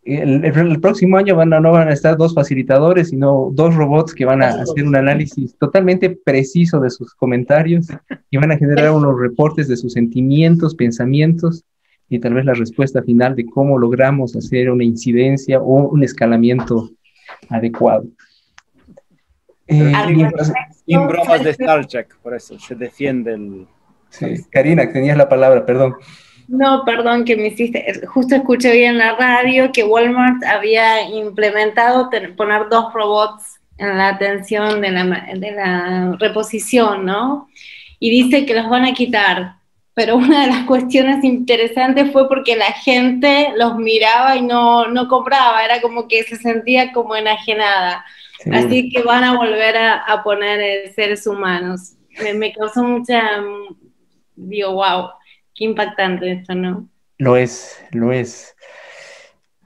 El próximo año no van a estar 2 facilitadores, sino 2 robots que van a hacer un análisis totalmente preciso de sus comentarios y van a generar unos reportes de sus sentimientos, pensamientos y tal vez la respuesta final de cómo logramos hacer una incidencia o un escalamiento adecuado. Sin bromas de Star Trek, por eso se defiende el... Sí. Karina, tenías la palabra, perdón. No, perdón, que me hiciste, justo escuché hoy en la radio que Walmart había implementado poner 2 robots en la atención de la reposición, ¿no? Y dice que los van a quitar, pero una de las cuestiones interesantes fue porque la gente los miraba y no compraba, era como que se sentía como enajenada. Seguro. Así que van a volver a poner seres humanos. Me causó mucha, digo, wow. Qué impactante esto, ¿no? Lo es.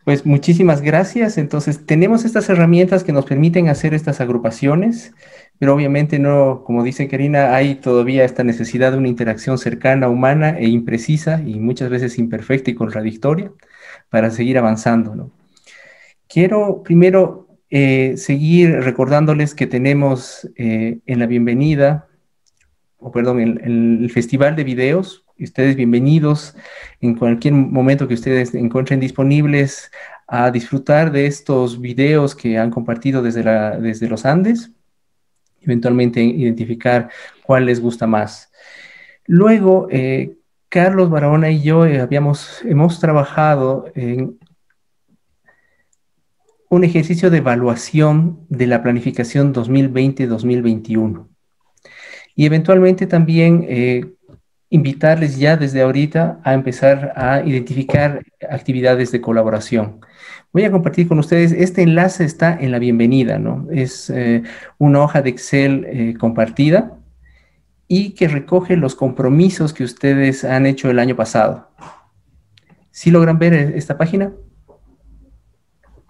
Pues muchísimas gracias. Entonces, tenemos estas herramientas que nos permiten hacer estas agrupaciones, pero obviamente no, como dice Karina, hay todavía esta necesidad de una interacción cercana, humana e imprecisa y muchas veces imperfecta y contradictoria para seguir avanzando, ¿no? Quiero primero seguir recordándoles que tenemos en la bienvenida, en el Festival de Videos. Ustedes bienvenidos en cualquier momento que ustedes encuentren disponibles a disfrutar de estos videos que han compartido desde los Andes, eventualmente identificar cuál les gusta más. Luego, Carlos Barahona y yo hemos trabajado en un ejercicio de evaluación de la planificación 2020-2021 y eventualmente también invitarles ya desde ahorita a empezar a identificar actividades de colaboración. Voy a compartir con ustedes, este enlace está en la bienvenida, ¿no? Es una hoja de Excel compartida y que recoge los compromisos que ustedes han hecho el año pasado. ¿Sí logran ver esta página?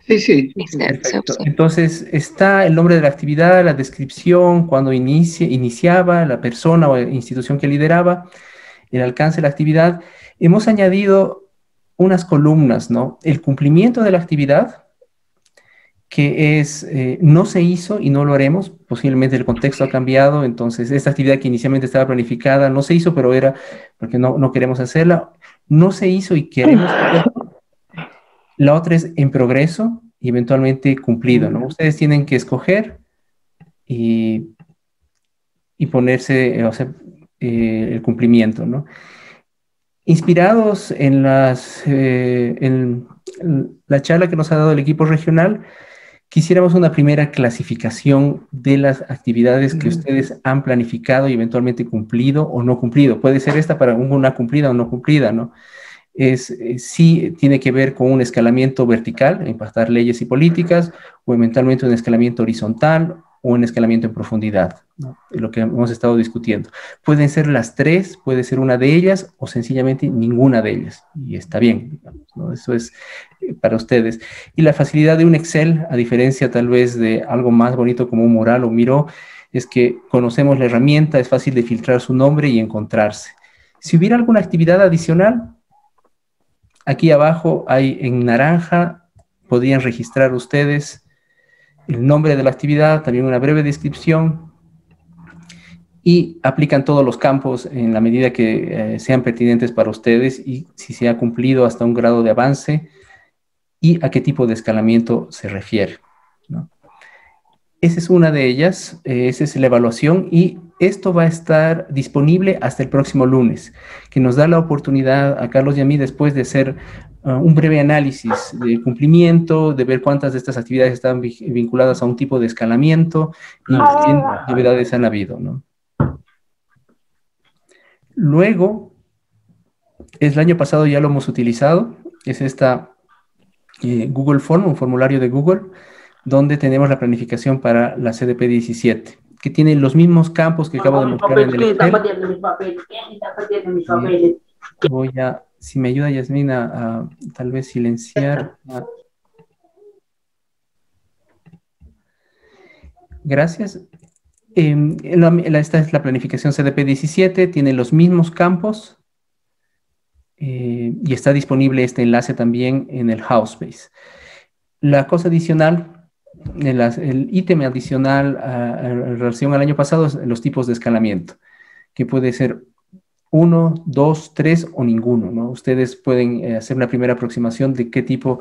Sí. Perfecto. Entonces, está el nombre de la actividad, la descripción, cuando iniciaba, la persona o institución que lideraba, el alcance de la actividad. Hemos añadido unas columnas, ¿no? El cumplimiento de la actividad, que es, no se hizo y no lo haremos, posiblemente el contexto ha cambiado, entonces esta actividad que inicialmente estaba planificada no se hizo, pero era porque no queremos hacerla, no se hizo y queremos hacerla. La otra es en progreso y eventualmente cumplido, ¿no? Ustedes tienen que escoger y ponerse, el cumplimiento, ¿no? Inspirados en la charla que nos ha dado el equipo regional, quisiéramos una primera clasificación de las actividades que ustedes han planificado y eventualmente cumplido o no cumplido. Puede ser esta para una cumplida o no cumplida, ¿no? Sí tiene que ver con un escalamiento vertical, impactar leyes y políticas, o eventualmente un escalamiento horizontal o un escalamiento en profundidad, ¿no? Lo que hemos estado discutiendo. Pueden ser las 3, puede ser una de ellas o sencillamente ninguna de ellas, y está bien, digamos, ¿no? Eso es para ustedes. Y la facilidad de un Excel, a diferencia tal vez de algo más bonito como un Mural o Miro, es que conocemos la herramienta, es fácil de filtrar su nombre y encontrarse. Si hubiera alguna actividad adicional, aquí abajo hay en naranja, podrían registrar ustedes el nombre de la actividad, también una breve descripción, y aplican todos los campos en la medida que sean pertinentes para ustedes y si se ha cumplido hasta un grado de avance y a qué tipo de escalamiento se refiere, ¿no? Esa es una de ellas, esa es la evaluación, y esto va a estar disponible hasta el próximo lunes, que nos da la oportunidad a Carlos y a mí, después de hacer un breve análisis del cumplimiento, de ver cuántas de estas actividades están vinculadas a un tipo de escalamiento y qué novedades han habido, ¿no? Luego, el año pasado ya lo hemos utilizado, es esta Google Form, un formulario de Google, donde tenemos la planificación para la CDP 17, que tiene los mismos campos que acabo de mostrar en el Excel. Voy a, si me ayuda Yasmín, a tal vez silenciar. Gracias. Esta es la planificación CDP 17, tiene los mismos campos y está disponible este enlace también en el Housebase. La cosa adicional, el ítem adicional en relación al año pasado es los tipos de escalamiento, que puede ser 1, 2, 3 o ninguno, ¿no? Ustedes pueden hacer una primera aproximación de qué tipo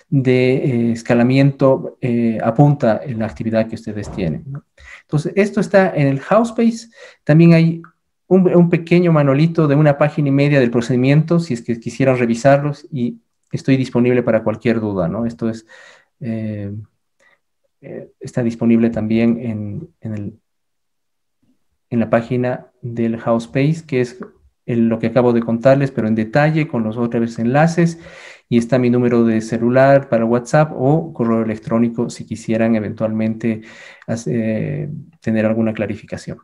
de escalamiento apunta en la actividad que ustedes tienen, ¿no? Entonces, esto está en el Housebase. También hay un pequeño manualito de 1 página y media del procedimiento, si es que quisieran revisarlos, y estoy disponible para cualquier duda, ¿no? Esto es, está disponible también en la página del Housebase, que es lo que acabo de contarles, pero en detalle, con los otros enlaces, y está mi número de celular para WhatsApp o correo electrónico si quisieran eventualmente tener alguna clarificación.